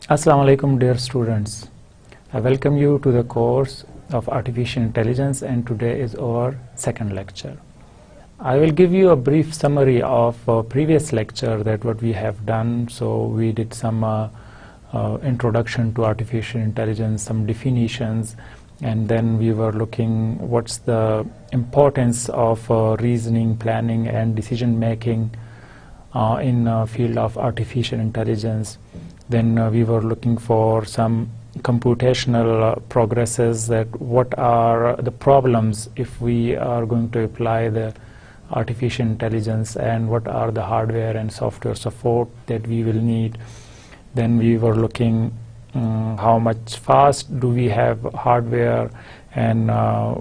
Assalamu alaikum, dear students. I welcome you to the course of Artificial Intelligence, and today is our second lecture. I will give you a brief summary of a previous lecture that what we have done. So we did some introduction to artificial intelligence, some definitions, and then we were looking what's the importance of reasoning, planning, and decision making in field of artificial intelligence. Then we were looking for some computational progresses, that what are the problems if we are going to apply the artificial intelligence, and what are the hardware and software support that we will need. Then we were looking how much fast do we have hardware, and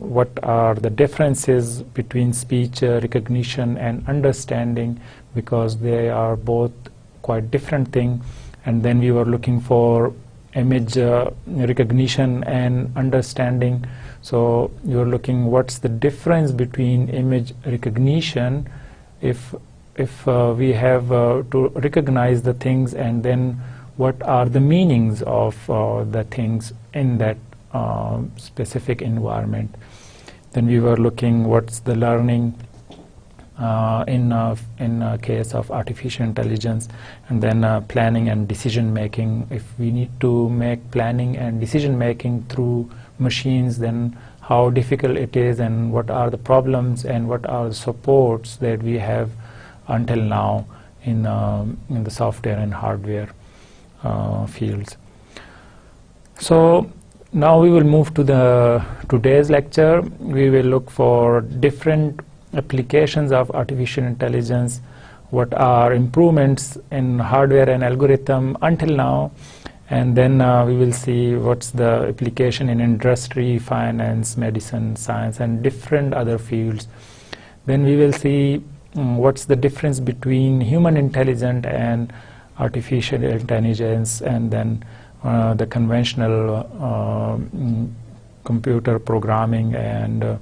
what are the differences between speech recognition and understanding, because they are both quite different things. And then we were looking for image recognition and understanding. So you are looking what's the difference between image recognition if we have to recognize the things, and then what are the meanings of the things in that specific environment. Then we were looking what's the learning in case of artificial intelligence, and then planning and decision making. If we need to make planning and decision making through machines, then how difficult it is, and what are the problems, and what are the supports that we have until now in the software and hardware fields. So now we will move to today's lecture. We will look for different applications of artificial intelligence, what are improvements in hardware and algorithm until now, and then we will see what's the application in industry, finance, medicine, science, and different other fields. Then we will see what's the difference between human intelligence and artificial intelligence, and then the conventional computer programming, and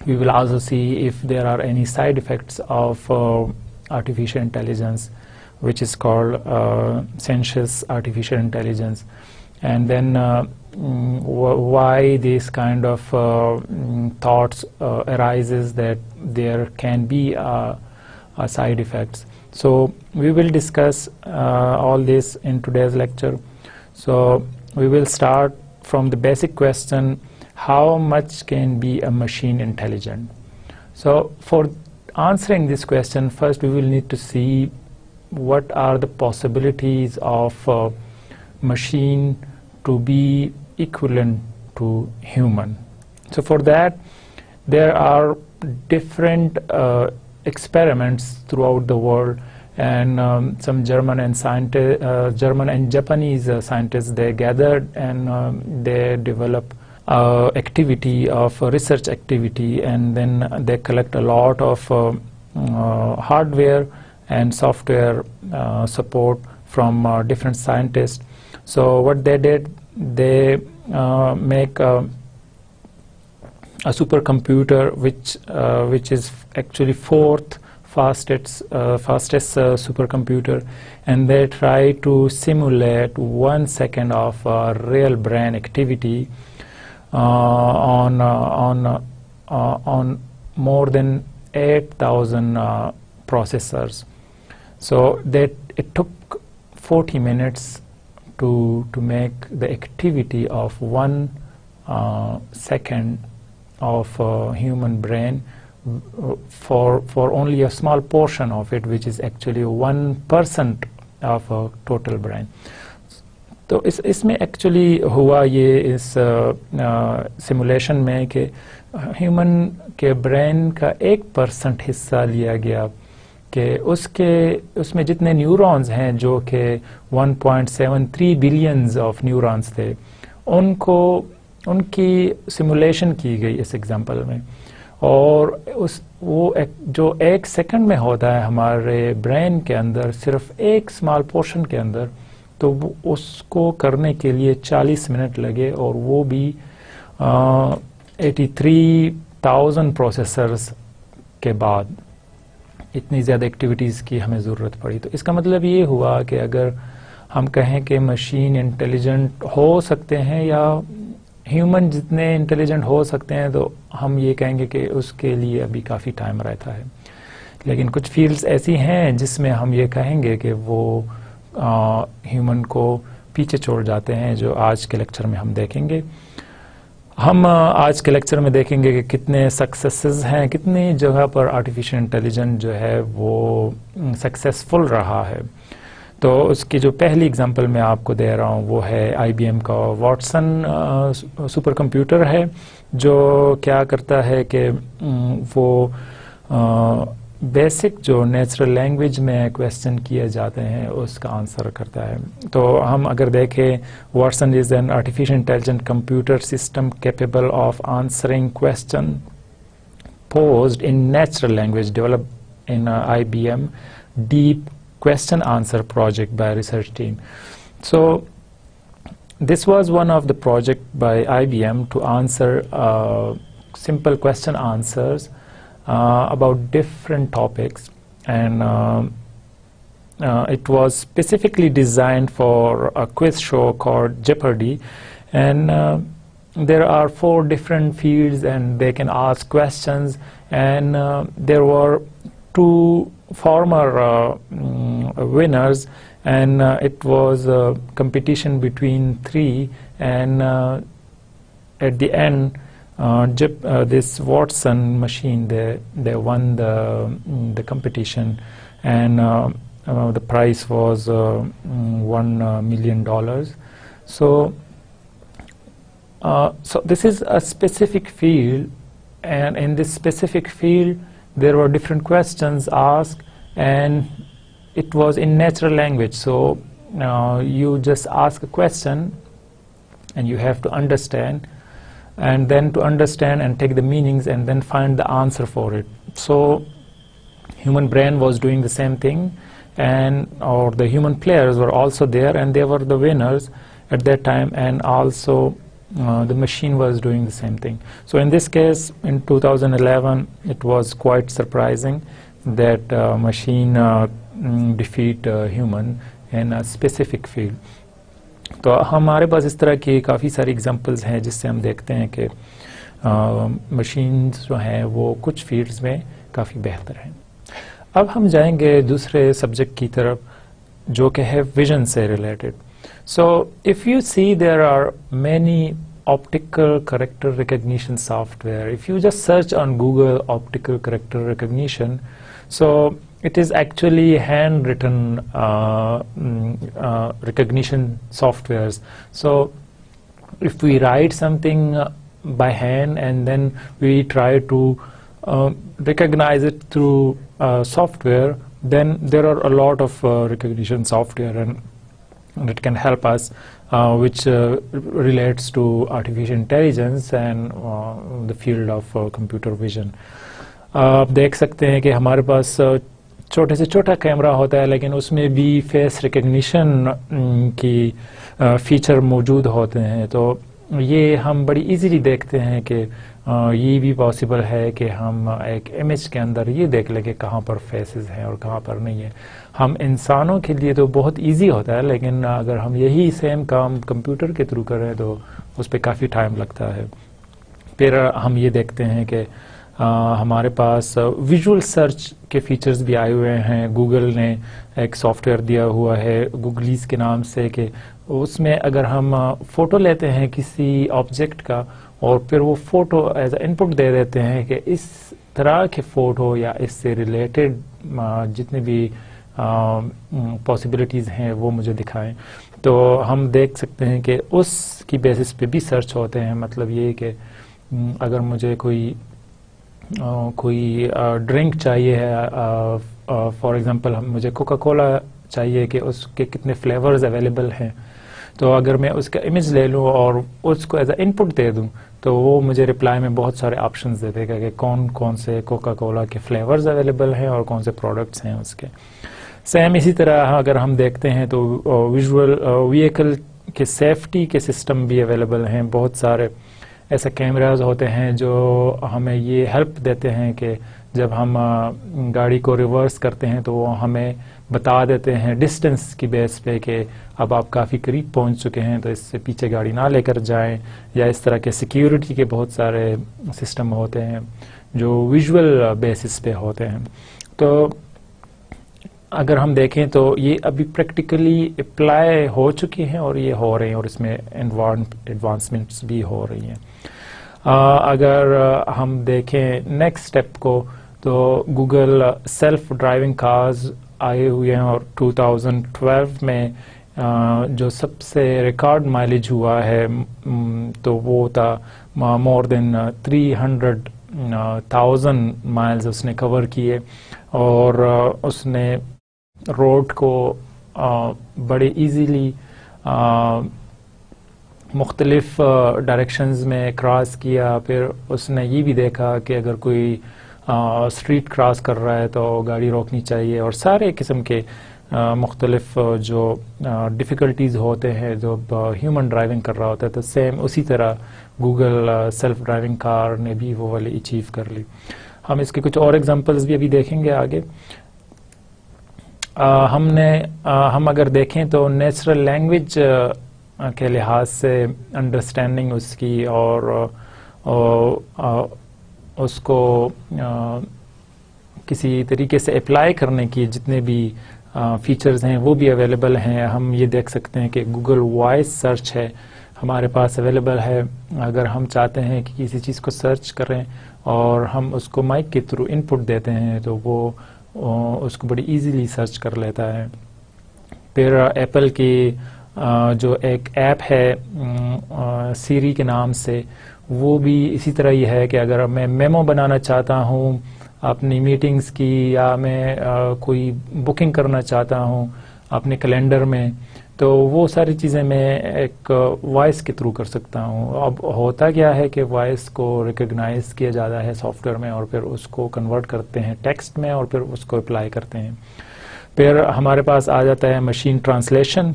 we will also see if there are any side effects of artificial intelligence, which is called sentient artificial intelligence, and then why this kind of thoughts arises that there can be side effects. So we will discuss all this in today's lecture. So we will start from the basic question: how much can be a machine intelligent? So for answering this question, first we will need to see what are the possibilities of machine to be equivalent to human. So for that, there are different experiments throughout the world, and some German and Japanese scientists, they gathered and they developed activity of research activity, and then they collect a lot of hardware and software support from different scientists. So what they did, they make a supercomputer which is actually fourth fastest supercomputer, and they try to simulate 1 second of real brain activity on more than 8,000 processors. So that it took 40 minutes to make the activity of 1 second of human brain for only a small portion of it, which is actually 1% of a total brain. تو اس میں actually ہوا یہ اس simulation میں کہ human کے brain کا 1% حصہ لیا گیا، کہ اس میں جتنے نیورونز ہیں جو کہ 1.73 بلینز آف نیورونز تھے، ان کی سیمولیشن کی گئی اس ایگزامپل میں، اور وہ جو 1 سیکنڈ میں ہوتا ہے ہمارے برین کے اندر، صرف ایک اسمال پورشن کے اندر، تو اس کو کرنے کے لیے 40 منٹ لگے، اور وہ بھی 83,000 پروسیسرز کے بعد اتنی زیادہ ایکٹیویٹیز کی ہمیں ضرورت پڑی. تو اس کا مطلب یہ ہوا کہ اگر ہم کہیں کہ مشین انٹیلیجنٹ ہو سکتے ہیں یا ہیومن جتنے انٹیلیجنٹ ہو سکتے ہیں تو ہم یہ کہیں گے کہ اس کے لیے ابھی کافی ٹائم رہتا ہے. لیکن کچھ فیلڈز ایسی ہیں جس میں ہم یہ کہیں گے کہ وہ ہیومن کو پیچھے چھوڑ جاتے ہیں, جو آج کے لیکچر میں ہم دیکھیں گے. ہم آج کے لیکچر میں دیکھیں گے کہ کتنے سکسیسز ہیں, کتنی جگہ پر آرٹیفیشل انٹیلیجنس جو ہے وہ سکسیسفل رہا ہے. تو اس کی جو پہلی اگزامپل میں آپ کو دے رہا ہوں وہ ہے آئی بی ایم کا واٹسن سپر کمپیوٹر ہے, جو کیا کرتا ہے کہ وہ بیسک جو نیچرل لینگویج میں کویسچن کیے جاتے ہیں اس کا آنسر کرتا ہے. تو ہم اگر دیکھیں, Watson is an artificial intelligent computer system capable of answering question posed in natural language developed in IBM deep question answer project by research team. So this was one of the project by IBM to answer simple question answers about different topics, and it was specifically designed for a quiz show called Jeopardy, and there are 4 different fields and they can ask questions, and there were 2 former winners, and it was a competition between 3, and at the end this Watson machine, they won the competition, and the prize was $1 million. So this is a specific field, and in this specific field there were different questions asked, and it was in natural language. So you just ask a question and you have to understand, and then to understand and take the meanings and then find the answer for it. So human brain was doing the same thing, and or the human players were also there, and they were the winners at that time, and also the machine was doing the same thing. So in this case, in 2011, it was quite surprising that machine defeat human in a specific field. تو ہمارے پاس اس طرح کی کافی ساری examples ہیں جس سے ہم دیکھتے ہیں کہ مشینز جو ہیں وہ کچھ فیلڈز میں کافی بہتر ہیں. اب ہم جائیں گے دوسرے سبجیکٹ کی طرف جو کہ ہے ویژن سے related. So if you see, there are many optical character recognition software. If you just search on Google optical character recognition, so it is actually handwritten recognition softwares. So if we write something by hand and then we try to recognize it through software, then there are a lot of recognition software, and it can help us, which relates to artificial intelligence and the field of computer vision. آپ دیکھ سکتے ہیں کہ ہمارے پاس چھوٹے سے چھوٹا camera ہوتا ہے, لیکن اس میں بھی فیس ریکگنیشن کی فیچر موجود ہوتے ہیں. تو یہ ہم بڑی ایزیلی دیکھتے ہیں کہ یہ بھی پاسبل ہے کہ ہم ایک امیج کے اندر یہ دیکھ لیں کہ کہاں پر فیسز ہیں اور کہاں پر نہیں ہے. ہم انسانوں کے لیے تو بہت ایزی ہوتا ہے, لیکن اگر ہم یہی سیم کام کمپیوٹر کے تھرو کریں تو اس پہ کافی ٹائم لگتا ہے. پھر ہم یہ دیکھتے ہیں کہ ہمارے پاس ویژول سرچ کے فیچرز بھی آئے ہوئے ہیں. گوگل نے ایک سافٹ ویئر دیا ہوا ہے گوگلیز کے نام سے, کہ اس میں اگر ہم فوٹو لیتے ہیں کسی آبجیکٹ کا اور پھر وہ فوٹو ایز اے ان پٹ دے دیتے ہیں کہ اس طرح کے فوٹو یا اس سے ریلیٹڈ جتنے بھی پاسبلٹیز ہیں وہ مجھے دکھائیں, تو ہم دیکھ سکتے ہیں کہ اس کی بیسس پہ بھی سرچ ہوتے ہیں. مطلب یہ کہ اگر مجھے کوئی ڈرنک چاہیے ہے, فار ایگزامپل مجھے کوکا کولا چاہیے کہ اس کے کتنے فلیورز اویلیبل ہیں, تو اگر میں اس کا امیج لے لوں اور اس کو ایز اے ان پٹ دے دوں تو وہ مجھے رپلائی میں بہت سارے آپشنز دے دے گا کہ کون کون سے کوکا کولا کے فلیورز اویلیبل ہیں اور کون سے پروڈکٹس ہیں اس کے. سیم اسی طرح اگر ہم دیکھتے ہیں تو ویژول وہیکل کے سیفٹی کے سسٹم بھی اویلیبل ہیں. بہت سارے ایسے کیمراز ہوتے ہیں جو ہمیں یہ ہیلپ دیتے ہیں کہ جب ہم گاڑی کو ریورس کرتے ہیں تو وہ ہمیں بتا دیتے ہیں ڈسٹنس کی بیس پہ کہ اب آپ کافی قریب پہنچ چکے ہیں تو اس سے پیچھے گاڑی نہ لے کر جائیں، یا اس طرح کے سیکیورٹی کے بہت سارے سسٹم ہوتے ہیں جو ویژول بیسس پہ ہوتے ہیں. تو اگر ہم دیکھیں تو یہ ابھی پریکٹیکلی اپلائی ہو چکی ہیں اور یہ ہو رہی ہیں، اور اس میں ایڈوانسمنٹس بھی ہو رہی ہیں. اگر ہم دیکھیں نیکسٹ اسٹیپ کو تو گوگل سیلف ڈرائیونگ کارز آئے ہوئے ہیں، اور 2012 میں جو سب سے ریکارڈ مائلیج ہوا ہے تو وہ تھا مور دین 300,000 مائلز اس نے کور کیے، اور اس نے روڈ کو بڑے ایزیلی مختلف ڈائریکشنز میں کراس کیا. پھر اس نے یہ بھی دیکھا کہ اگر کوئی اسٹریٹ کراس کر رہا ہے تو گاڑی روکنی چاہیے، اور سارے قسم کے مختلف جو ڈیفیکلٹیز ہوتے ہیں جو ہیومن ڈرائیونگ کر رہا ہوتا ہے، تو سیم اسی طرح گوگل سیلف ڈرائیونگ کار نے بھی وہ والی اچیو کر لی. ہم اس کے کچھ اور ایگزامپلز بھی ابھی دیکھیں گے آگے. ہم اگر دیکھیں تو نیچرل لینگویج کے لحاظ سے انڈرسٹینڈنگ اس کی اور اس کو کسی طریقے سے اپلائی کرنے کی جتنے بھی فیچرز ہیں وہ بھی اویلیبل ہیں. ہم یہ دیکھ سکتے ہیں کہ گوگل وائس سرچ ہے ہمارے پاس اویلیبل ہے. اگر ہم چاہتے ہیں کہ کسی چیز کو سرچ کریں اور ہم اس کو مائک کے تھرو ان پٹ دیتے ہیں تو وہ اس کو بڑی ایزیلی سرچ کر لیتا ہے. پھر ایپل کی جو ایک ایپ ہے سیری کے نام سے، وہ بھی اسی طرح یہ ہے کہ اگر میں میمو بنانا چاہتا ہوں اپنی میٹنگز کی، یا میں کوئی بکنگ کرنا چاہتا ہوں اپنے کیلنڈر میں، تو وہ ساری چیزیں میں ایک وائس کے تھرو کر سکتا ہوں. اب ہوتا کیا ہے کہ وائس کو ریکگنائز کیا جاتا ہے سافٹ ویئر میں، اور پھر اس کو کنورٹ کرتے ہیں ٹیکسٹ میں، اور پھر اس کو اپلائی کرتے ہیں. پھر ہمارے پاس آ جاتا ہے مشین ٹرانسلیشن.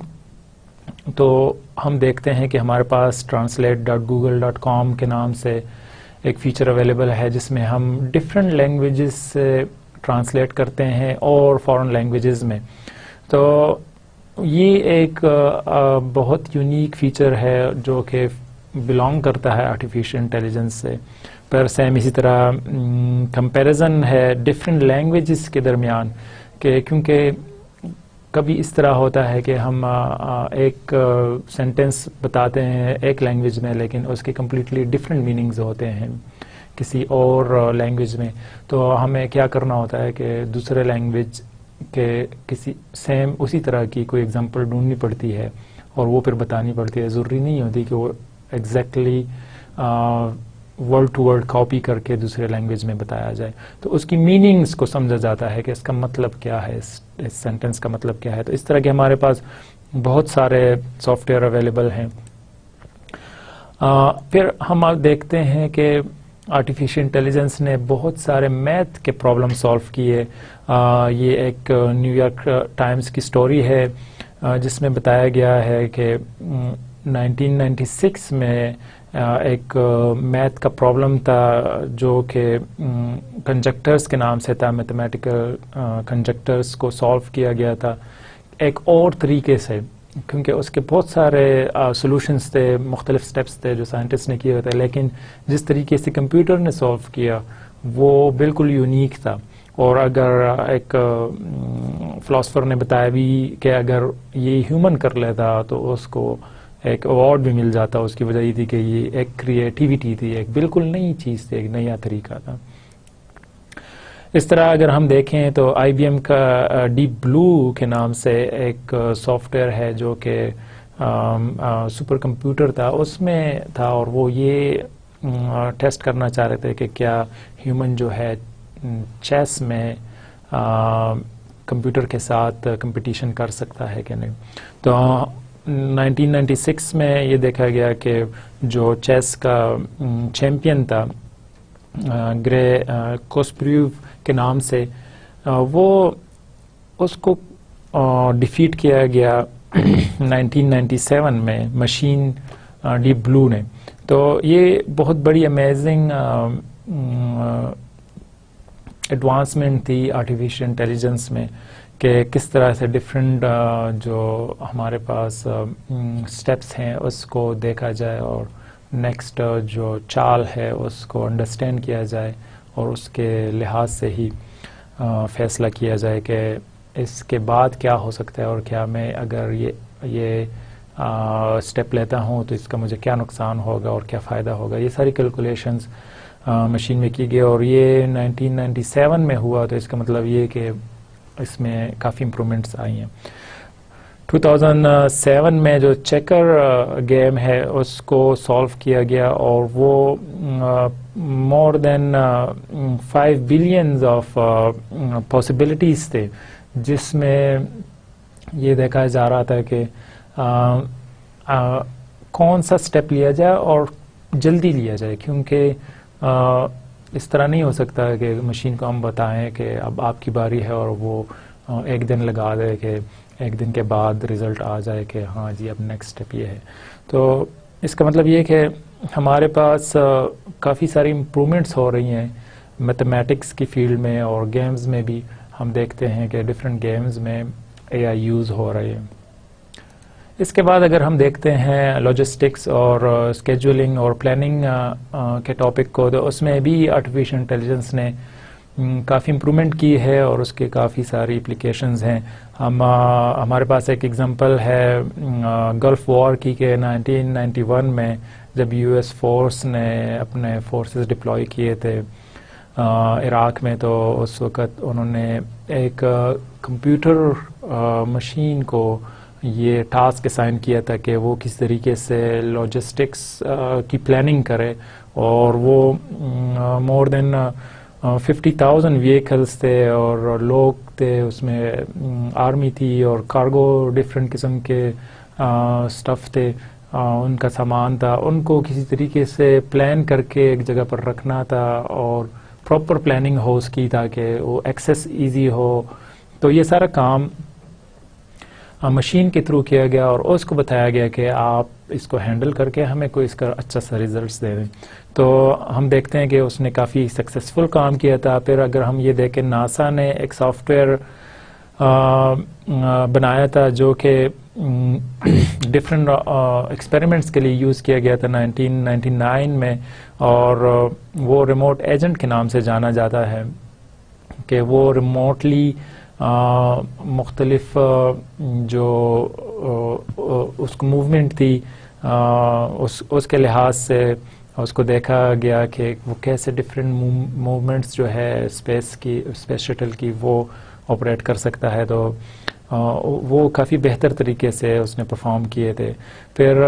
تو ہم دیکھتے ہیں کہ ہمارے پاس translate.google.com کے نام سے ایک فیچر اویلیبل ہے جس میں ہم ڈفرینٹ لینگویجز سے ٹرانسلیٹ کرتے ہیں اور فارن لینگویجز میں. تو یہ ایک بہت یونیک فیچر ہے جو کہ بلانگ کرتا ہے آرٹیفیشیل انٹیلیجنس سے. پر سیم اسی طرح کمپیریزن ہے ڈفرینٹ لینگویجز کے درمیان، کہ کیونکہ کبھی اس طرح ہوتا ہے کہ ہم ایک سینٹنس بتاتے ہیں ایک لینگویج میں، لیکن اس کے کمپلیٹلی ڈفرینٹ میننگز ہوتے ہیں کسی اور لینگویج میں. تو ہمیں کیا کرنا ہوتا ہے کہ دوسرے لینگویج کے کسی سیم اسی طرح کی کوئی ایگزامپل ڈھونڈنی پڑتی ہے اور وہ پھر بتانی پڑتی ہے. ضروری نہیں ہوتی کہ وہ exactly word to word copy کر کے دوسرے لینگویج میں بتایا جائے. تو اس کی میننگز کو سمجھا جاتا ہے کہ اس کا مطلب کیا ہے، اس سینٹنس کا مطلب کیا ہے. تو اس طرح کے ہمارے پاس بہت سارے سافٹ ویئر اویلیبل ہیں. پھر ہم دیکھتے ہیں کہ آرٹیفیشیل انٹیلیجنس نے بہت سارے میتھ کے پرابلم سالو کیے. یہ ایک نیو یارک ٹائمز کی سٹوری ہے جس میں بتایا گیا ہے کہ 1996 میں ایک میتھ کا پرابلم تھا جو کہ کنجکٹرز کے نام سے تھا. میتھمیٹیکل کنجکٹرز کو سالو کیا گیا تھا ایک اور طریقے سے، کیونکہ اس کے بہت سارے سولوشنز تھے، مختلف سٹیپس تھے جو سائنٹسٹ نے کیے ہوئے تھے، لیکن جس طریقے سے کمپیوٹر نے سالو کیا وہ بالکل یونیک تھا. اور اگر ایک فلاسفر نے بتایا بھی کہ اگر یہ ہیومن کر لیتا تو اس کو ایک ایوارڈ بھی مل جاتا. اس کی وجہ یہ تھی کہ یہ ایک کریٹیویٹی تھی، ایک بالکل نئی چیز تھی، ایک نیا طریقہ تھا. اس طرح اگر ہم دیکھیں تو آئی بی ایم کا ڈیپ بلو کے نام سے ایک سافٹ ویئر ہے جو کہ سپر کمپیوٹر تھا، اس میں تھا، اور وہ یہ ٹیسٹ کرنا چاہ رہے تھے کہ کیا ہیومن جو ہے چیس میں کمپیوٹر کے ساتھ کمپٹیشن کر سکتا ہے کہ نہیں. تو 1996 میں یہ دیکھا گیا کہ جو چیس کا چیمپئن تھا گرے کوسپریو کے نام سے، وہ اس کو ڈیفیٹ کیا گیا 1997 میں مشین ڈیپ بلو نے. تو یہ بہت بڑی امیزنگ ایڈوانسمنٹ تھی آرٹیفیشیل انٹیلیجنس میں کہ کس طرح سے ڈفرینٹ جو ہمارے پاس سٹیپس ہیں اس کو دیکھا جائے اور نیکسٹ جو چال ہے اس کو انڈرسٹینڈ کیا جائے اور اس کے لحاظ سے ہی فیصلہ کیا جائے کہ اس کے بعد کیا ہو سکتا ہے اور کیا میں اگر یہ اسٹیپ لیتا ہوں تو اس کا مجھے کیا نقصان ہوگا اور کیا فائدہ ہوگا. یہ ساری کیلکولیشنز مشین میں کی گئی اور یہ 1997 میں ہوا. تو اس کا مطلب یہ کہ اس میں کافی امپرومنٹس آئی ہیں. 2007 میں جو چیکر گیم ہے اس کو سالو کیا گیا اور وہ مور دین 5 بلینز آف پاسبلٹیز تھے جس میں یہ دیکھا جا رہا تھا کہ کون سا سٹیپ لیا جائے اور جلدی لیا جائے, کیونکہ اس طرح نہیں ہو سکتا کہ مشین کو ہم بتائیں کہ اب آپ کی باری ہے اور وہ ایک دن لگا دے کہ ایک دن کے بعد رزلٹ آ جائے کہ ہاں جی اب نیکسٹ سٹیپ یہ ہے. تو اس کا مطلب یہ کہ ہمارے پاس کافی ساری امپرومنٹس ہو رہی ہیں میتھمیٹکس کی فیلڈ میں اور گیمز میں بھی. ہم دیکھتے ہیں کہ ڈفرینٹ گیمز میں اے آئی یوز ہو رہے ہیں. اس کے بعد اگر ہم دیکھتے ہیں لاجسٹکس اور اسکیجولنگ اور پلاننگ کے ٹاپک کو, تو اس میں بھی آرٹیفیشیل انٹیلیجنس نے کافی امپرومنٹ کی ہے اور اس کے کافی ساری اپلیکیشنز ہیں. ہمارے پاس ایک ایگزامپل ہے گلف وار کی کہ 1991 میں جب یو ایس فورس نے اپنے فورسز ڈپلوائے کیے تھے عراق میں, تو اس وقت انہوں نے ایک کمپیوٹر مشین کو یہ ٹاسک اسائن کیا تھا کہ وہ کس طریقے سے لاجسٹکس کی پلاننگ کرے, اور وہ مور دین 50,000 ویکلز تھے اور لوگ تھے اس میں, آرمی تھی اور کارگو ڈفرینٹ قسم کے سٹف تھے, ان کا سامان تھا, ان کو کسی طریقے سے پلان کر کے ایک جگہ پر رکھنا تھا اور پراپر پلاننگ ہو اس کی تاکہ وہ ایکسیس ایزی ہو. تو یہ سارا کام مشین کے تھرو کیا گیا اور اس کو بتایا گیا کہ آپ اس کو ہینڈل کر کے ہمیں کوئی اس کا اچھا سا ریزلٹس دے دیں. تو ہم دیکھتے ہیں کہ اس نے کافی سکسیسفل کام کیا تھا. پھر اگر ہم یہ دیکھیں ناسا نے ایک سافٹ ویئر بنایا تھا جو کہ ڈفرینٹ ایکسپیریمنٹس کے لیے یوز کیا گیا تھا 1999 میں, اور وہ ریموٹ ایجنٹ کے نام سے جانا جاتا ہے کہ وہ ریموٹلی مختلف جو اس کو موومنٹ تھی اس کے لحاظ سے اس کو دیکھا گیا کہ وہ کیسے ڈفرینٹ موومنٹس جو ہے اسپیس شٹل کی وہ آپریٹ کر سکتا ہے. تو وہ کافی بہتر طریقے سے اس نے پرفارم کیے تھے. پھر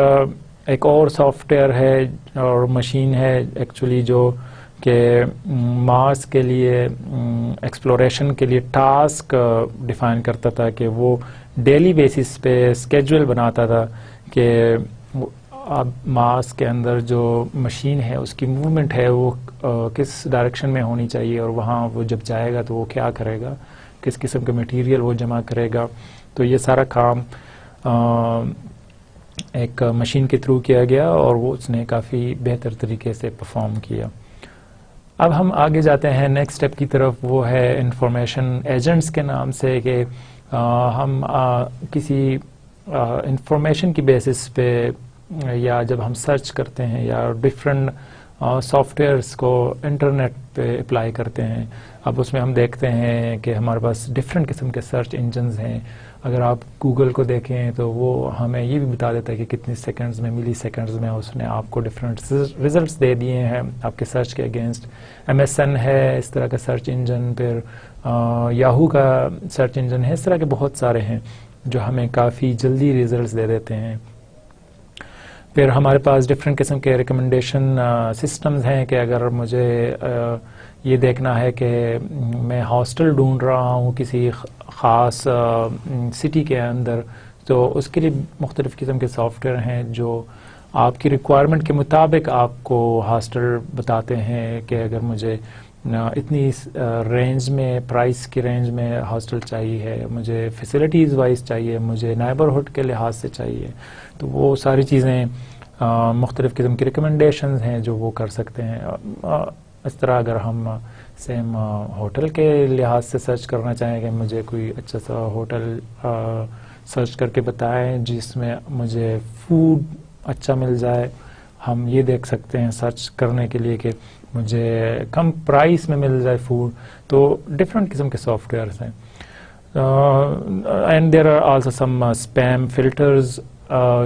ایک اور سافٹ ویئر ہے اور مشین ہے ایکچولی جو کہ مارس کے لیے ایکسپلوریشن کے لیے ٹاسک ڈیفائن کرتا تھا کہ وہ ڈیلی بیسس پہ اسکیجول بناتا تھا کہ اب مارس کے اندر جو مشین ہے اس کی موومنٹ ہے وہ کس ڈائریکشن میں ہونی چاہیے, اور وہاں وہ جب جائے گا تو وہ کیا کرے گا, کس قسم کا میٹیریل وہ جمع کرے گا. تو یہ سارا کام ایک مشین کے تھرو کیا گیا اور وہ اس نے کافی بہتر طریقے سے پرفارم کیا. اب ہم آگے جاتے ہیں نیکسٹ اسٹیپ کی طرف, وہ ہے انفارمیشن ایجنٹس کے نام سے کہ ہم کسی انفارمیشن کی بیسس پہ یا جب ہم سرچ کرتے ہیں یا ڈفرینٹ سافٹ ویئرس کو انٹرنیٹ پہ اپلائی کرتے ہیں. اب اس میں ہم دیکھتے ہیں کہ ہمارے پاس ڈفرینٹ قسم کے سرچ انجنز ہیں. اگر آپ گوگل کو دیکھیں تو وہ ہمیں یہ بھی بتا دیتا ہے کہ کتنی سیکنڈز میں, ملی سیکنڈز میں اس نے آپ کو ڈفرینٹ ریزلٹس دے دیے ہیں آپ کے سرچ کے اگینسٹ. MSN ہے اس طرح کا سرچ انجن, پھر یاہو کا سرچ انجن ہے, اس طرح کے بہت سارے ہیں جو ہمیں کافی جلدی ریزلٹس دے دیتے ہیں. پھر ہمارے پاس ڈفرینٹ قسم کے ریکمنڈیشن سسٹمز ہیں کہ اگر مجھے یہ دیکھنا ہے کہ میں ہاسٹل ڈھونڈ رہا ہوں کسی خاص سٹی کے اندر, تو اس کے لیے مختلف قسم کے سافٹ ویئر ہیں جو آپ کی ریکوائرمنٹ کے مطابق آپ کو ہاسٹل بتاتے ہیں کہ اگر مجھے اتنی رینج میں, پرائس کی رینج میں ہاسٹل چاہیے ہے, مجھے فیسلٹیز وائز چاہیے, مجھے نیبرہڈ کے لحاظ سے چاہیے. تو وہ ساری چیزیں مختلف قسم کی ریکمنڈیشنز ہیں جو وہ کر سکتے ہیں. اس طرح اگر ہم سیم ہوٹل کے لحاظ سے سرچ کرنا چاہیں کہ مجھے کوئی اچھا سا ہوٹل سرچ کر کے بتائیں جس میں مجھے فوڈ اچھا مل جائے، ہم یہ دیکھ سکتے ہیں سرچ کرنے کے لیے کہ مجھے کم پرائس میں مل جائے فوڈ. تو ڈفرینٹ قسم کے سافٹ ویئرس ہیں. And there are also some spam filters.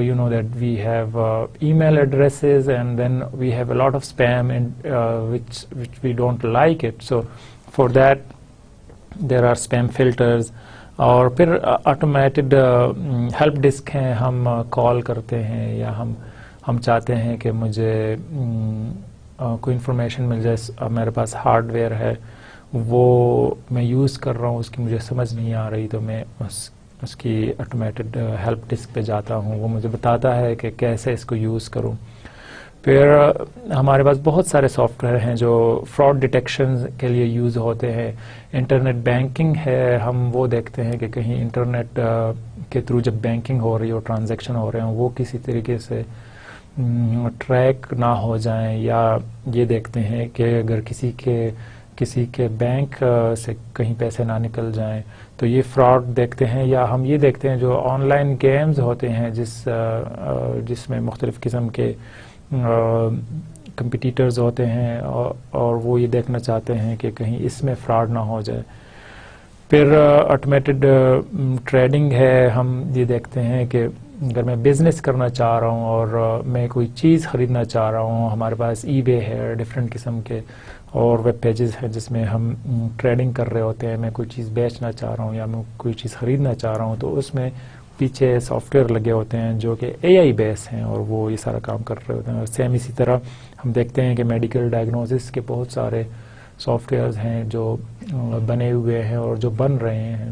You know that we have email addresses, and then we have a lot of spam which we don't like it. So for that there are spam filters. اور پھر automated help desk ہیں، ہم کال کرتے ہیں یا ہم چاہتے ہیں کہ مجھے کوئی انفارمیشن مل جائے، میرے پاس ہارڈ ویئر ہے وہ میں یوز کر رہا ہوں، اس کی مجھے سمجھ نہیں آ رہی، تو میں اس کی آٹومیٹڈ ہیلپ ڈیسک پہ جاتا ہوں، وہ مجھے بتاتا ہے کہ کیسے اس کو یوز کروں. پھر ہمارے پاس بہت سارے سافٹ ویئر ہیں جو فراڈ ڈیٹیکشن کے لیے یوز ہوتے ہیں. انٹرنیٹ بینکنگ ہے، ہم وہ دیکھتے ہیں کہ کہیں انٹرنیٹ کے تھرو جب بینکنگ ہو رہی ہو، ٹرانزیکشن ہو رہے ہیں، وہ کسی طریقے سے ٹریک نہ ہو جائیں، یا یہ دیکھتے ہیں کہ اگر کسی کے بینک سے کہیں پیسے نہ نکل جائیں، تو یہ فراڈ دیکھتے ہیں. یا ہم یہ دیکھتے ہیں جو آن لائن گیمز ہوتے ہیں جس میں مختلف قسم کے کمپٹیٹرز ہوتے ہیں، اور وہ یہ دیکھنا چاہتے ہیں کہ کہیں اس میں فراڈ نہ ہو جائے. پھر آٹومیٹڈ ٹریڈنگ ہے، ہم یہ دیکھتے ہیں کہ اگر میں بزنس کرنا چاہ رہا ہوں اور میں کوئی چیز خریدنا چاہ رہا ہوں، ہمارے پاس ای بے ہے، ڈفرینٹ قسم کے اور ویب پیجز ہیں جس میں ہم ٹریڈنگ کر رہے ہوتے ہیں. میں کوئی چیز بیچنا چاہ رہا ہوں یا میں کوئی چیز خریدنا چاہ رہا ہوں، تو اس میں پیچھے سافٹ ویئر لگے ہوتے ہیں جو کہ اے آئی بیس ہیں اور وہ یہ سارا کام کر رہے ہوتے ہیں. اور سیم اسی طرح ہم دیکھتے ہیں کہ میڈیکل ڈائگنوسس کے بہت سارے سافٹ ویئرز ہیں جو بنے ہوئے ہیں اور جو بن رہے ہیں،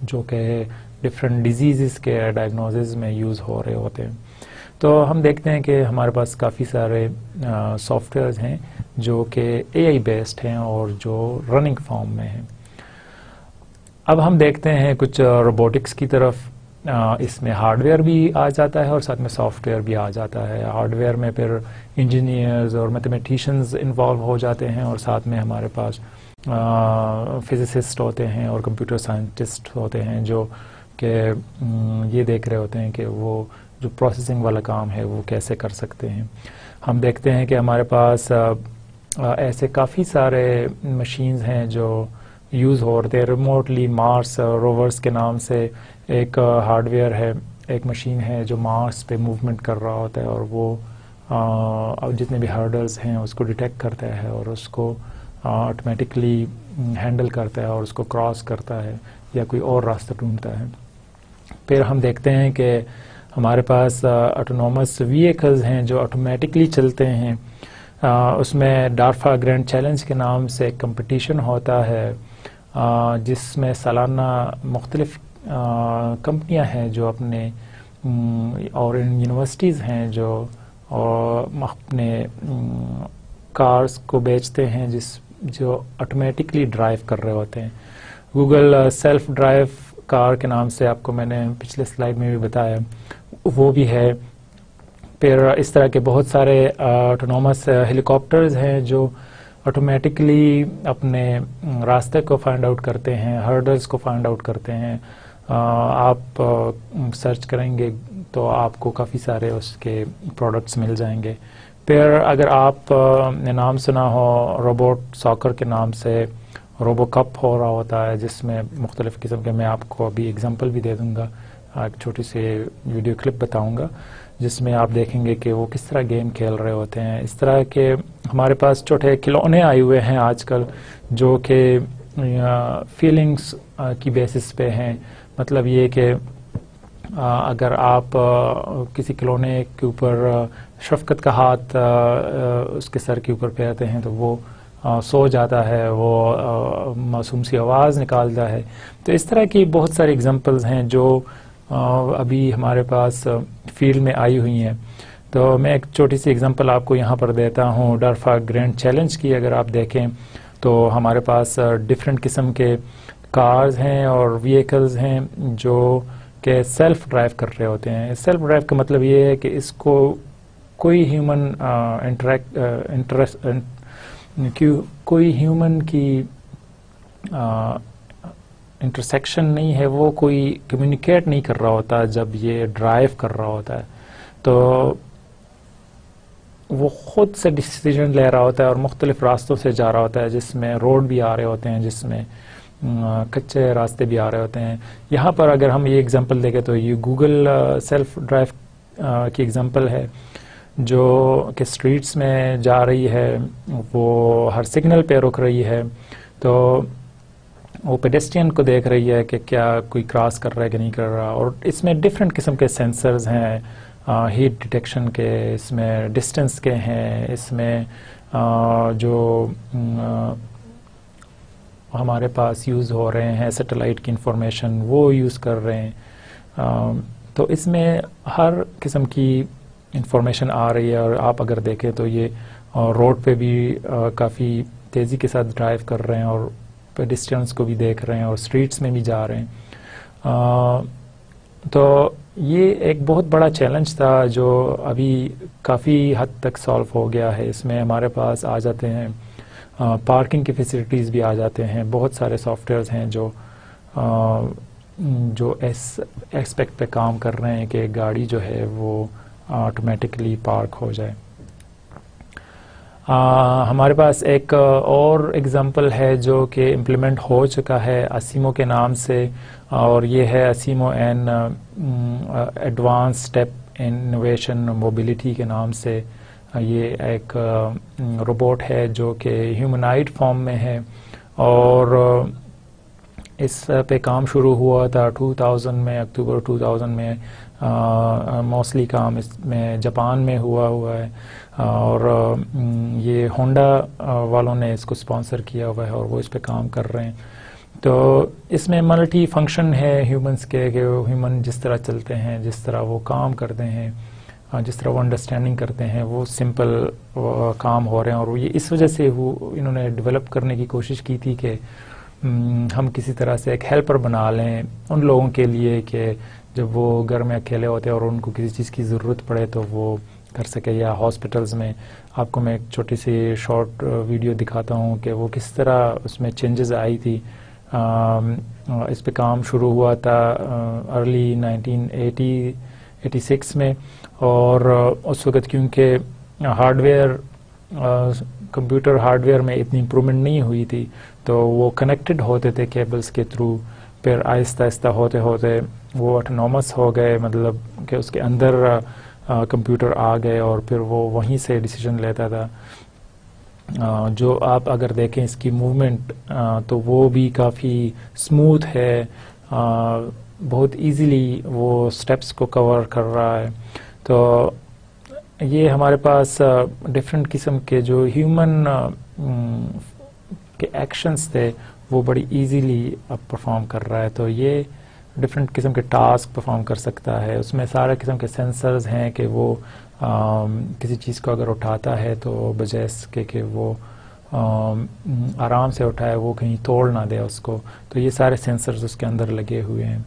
جو کہ ڈفرینٹ ڈیزیزز کے ڈائگنوسس میں یوز ہو رہے ہوتے ہیں. تو ہم دیکھتے ہیں کہ ہمارے پاس کافی سارے سافٹ ویئرز ہیں جو کہ اے آئی بیسڈ ہیں اور جو رننگ فارم میں ہیں. اب ہم دیکھتے ہیں کچھ روبوٹکس کی طرف. اس میں ہارڈ ویئر بھی آ جاتا ہے اور ساتھ میں سافٹ ویئر بھی آ جاتا ہے. ہارڈ ویئر میں پھر انجینئرز اور میتھمیٹیشینز انوالو ہو جاتے ہیں، اور ساتھ میں ہمارے پاس فزسسٹ ہوتے ہیں اور کمپیوٹر سائنٹسٹ ہوتے ہیں جو کہ یہ دیکھ رہے ہوتے ہیں کہ وہ جو پروسیسنگ والا کام ہے وہ کیسے کر سکتے ہیں. ہم دیکھتے ہیں کہ ہمارے پاس ایسے کافی سارے مشینز ہیں جو یوز ہو رہے ہیں. ریموٹلی مارس روورس کے نام سے ایک ہارڈ ویئر ہے، ایک مشین ہے جو مارس پہ موومنٹ کر رہا ہوتا ہے، اور وہ جتنے بھی ہرڈلز ہیں اس کو ڈیٹیکٹ کرتا ہے اور اس کو آٹومیٹکلی ہینڈل کرتا ہے اور اس کو کراس کرتا ہے یا کوئی اور راستہ ڈھونڈتا ہے. پھر ہم دیکھتے ہیں کہ ہمارے پاس آٹونومس ویکلز ہیں جو آٹومیٹکلی چلتے ہیں. اس میں ڈارفا گرینڈ چیلنج کے نام سے ایک کمپٹیشن ہوتا ہے جس میں سالانہ مختلف کمپنیاں ہیں جو اپنے اور یونیورسٹیز ہیں جو اپنے کارز کو بیچتے ہیں جو آٹومیٹکلی ڈرائیو کر رہے ہوتے ہیں. گوگل سیلف ڈرائیو کار کے نام سے آپ کو میں نے پچھلے سلائیڈ میں بھی بتایا، وہ بھی ہے. پھر اس طرح کے بہت سارے آٹونومس ہیلی کاپٹرز ہیں جو آٹومیٹکلی اپنے راستے کو فائنڈ آؤٹ کرتے ہیں، ہرڈلز کو فائنڈ آؤٹ کرتے ہیں. آپ سرچ کریں گے تو آپ کو کافی سارے اس کے پروڈکٹس مل جائیں گے. پھر اگر آپ نے نام سنا ہو روبوٹ ساکر کے نام سے روبو کپ ہو رہا ہوتا ہے جس میں مختلف قسم کے، میں آپ کو ابھی اگزامپل بھی دے دوں گا، ایک چھوٹی سی ویڈیو کلپ بتاؤں گا جس میں آپ دیکھیں گے کہ وہ کس طرح گیم کھیل رہے ہوتے ہیں. اس طرح کے ہمارے پاس چھوٹے کھلونے آئے ہوئے ہیں آج کل جو کہ فیلنگس کی بیسس پہ ہیں. مطلب یہ کہ اگر آپ کسی کھلونے کے اوپر شفقت کا ہاتھ اس کے سر کے اوپر پھیرتے ہیں تو وہ سو جاتا ہے، وہ معصوم سی آواز نکالتا ہے. تو اس طرح کی بہت ساری اگزامپلز ہیں جو ابھی ہمارے پاس فیلڈ میں آئی ہوئی ہیں. تو میں ایک چھوٹی سی اگزامپل آپ کو یہاں پر دیتا ہوں ڈارفا گرینڈ چیلنج کی. اگر آپ دیکھیں تو ہمارے پاس ڈفرینٹ قسم کے کارز ہیں اور ویکلز ہیں جو کہ سیلف ڈرائیو کر رہے ہوتے ہیں. سیلف ڈرائیو کا مطلب یہ ہے کہ اس کو کوئی ہیومن کوئی ہیومن کی انٹرسیکشن نہیں ہے, وہ کوئی کمیونیکیٹ نہیں کر رہا ہوتا جب یہ ڈرائیو کر رہا ہوتا ہے, تو وہ خود سے ڈیسیجن لے رہا ہوتا ہے اور مختلف راستوں سے جا رہا ہوتا ہے, جس میں روڈ بھی آ رہے ہوتے ہیں, جس میں کچے راستے بھی آ رہے ہوتے ہیں. یہاں پر اگر ہم یہ ایگزامپل دیکھیں تو یہ گوگل سیلف ڈرائیو کی ایگزامپل ہے, جو کہ اسٹریٹس میں جا رہی ہے, وہ ہر سگنل پہ رک رہی ہے, تو وہ پیڈسٹرین کو دیکھ رہی ہے کہ کیا کوئی کراس کر رہا ہے کہ نہیں کر رہا, اور اس میں ڈفرینٹ قسم کے سینسرز ہیں, ہیٹ ڈیٹیکشن کے, اس میں ڈسٹنس کے ہیں, اس میں جو ہمارے پاس یوز ہو رہے ہیں سیٹلائٹ کی انفارمیشن وہ یوز کر رہے ہیں. تو اس میں ہر قسم کی انفارمیشن آ رہی ہے, اور آپ اگر دیکھیں تو یہ روڈ پہ بھی کافی تیزی کے ساتھ ڈرائیو کر رہے ہیں, اور پیڈسٹرینس کو بھی دیکھ رہے ہیں, اور اسٹریٹس میں بھی جا رہے ہیں. تو یہ ایک بہت بڑا چیلنج تھا جو ابھی کافی حد تک سالو ہو گیا ہے. اس میں ہمارے پاس آ جاتے ہیں پارکنگ کی فیسلٹیز بھی آ جاتے ہیں, بہت سارے سافٹ ویئرز ہیں جو اس ایسپیکٹ پہ کام کر رہے ہیں کہ گاڑی جو ہے وہ آٹومیٹکلی پارک ہو جائے. ہمارے پاس ایک اور ایگزامپل ہے جو کہ امپلیمنٹ ہو چکا ہے اسیمو کے نام سے, اور یہ ہے ASIMO an advance step innovation mobility کے نام سے. یہ ایک روبوٹ ہے جو کہ ہیومنائڈ فارم میں ہے, اور اس پہ کام شروع ہوا تھا 2000 میں, اکتوبر 2000 میں. موسٹلی کام اس میں جاپان میں ہوا ہے, اور یہ ہونڈا والوں نے اس کو اسپانسر کیا ہوا ہے, اور وہ اس پہ کام کر رہے ہیں. تو اس میں ملٹی فنکشن ہے ہیومنس کے, کہ ہیومن جس طرح چلتے ہیں, جس طرح وہ کام کرتے ہیں, جس طرح وہ انڈرسٹینڈنگ کرتے ہیں, وہ سمپل کام ہو رہے ہیں. اور یہ اس وجہ سے انہوں نے ڈیولپ کرنے کی کوشش کی تھی کہ ہم کسی طرح سے ایک ہیلپر بنا لیں ان لوگوں کے لیے کہ جب وہ گھر میں اکیلے ہوتے ہیں اور ان کو کسی چیز کی ضرورت پڑے تو وہ کر سکے. یا ہاسپٹلز میں آپ کو میں ایک چھوٹی سی شارٹ ویڈیو دکھاتا ہوں کہ وہ کس طرح اس میں چینجز آئی تھی. اس پہ کام شروع ہوا تھا ارلی 1986 میں, اور اس وقت کیونکہ کمپیوٹر ہارڈ ویئر میں اتنی امپرومنٹ نہیں ہوئی تھی, تو وہ کنیکٹڈ ہوتے تھے کیبلز کے تھرو. پھر آہستہ آہستہ ہوتے ہوتے وہ آٹونومس ہو گئے, مطلب کہ اس کے اندر کمپیوٹر آ گئے, اور پھر وہ وہیں سے ڈیسیجن لیتا تھا. جو آپ اگر دیکھیں اس کی موومنٹ تو وہ بھی کافی اسموتھ ہے, بہت ایزیلی وہ سٹیپس کو کور کر رہا ہے. تو یہ ہمارے پاس ڈفرینٹ قسم کے جو ہیومن کے ایکشنز تھے وہ بڑی ایزیلی اب پرفارم کر رہا ہے. تو یہ ڈفرینٹ قسم کے ٹاسک پرفارم کر سکتا ہے. اس میں سارے قسم کے سینسرز ہیں کہ وہ کسی چیز کو اگر اٹھاتا ہے تو بجائے اس کے کہ وہ آرام سے اٹھائے, وہ کہیں توڑ نہ دے اس کو, تو یہ سارے سینسرز اس کے اندر لگے ہوئے ہیں.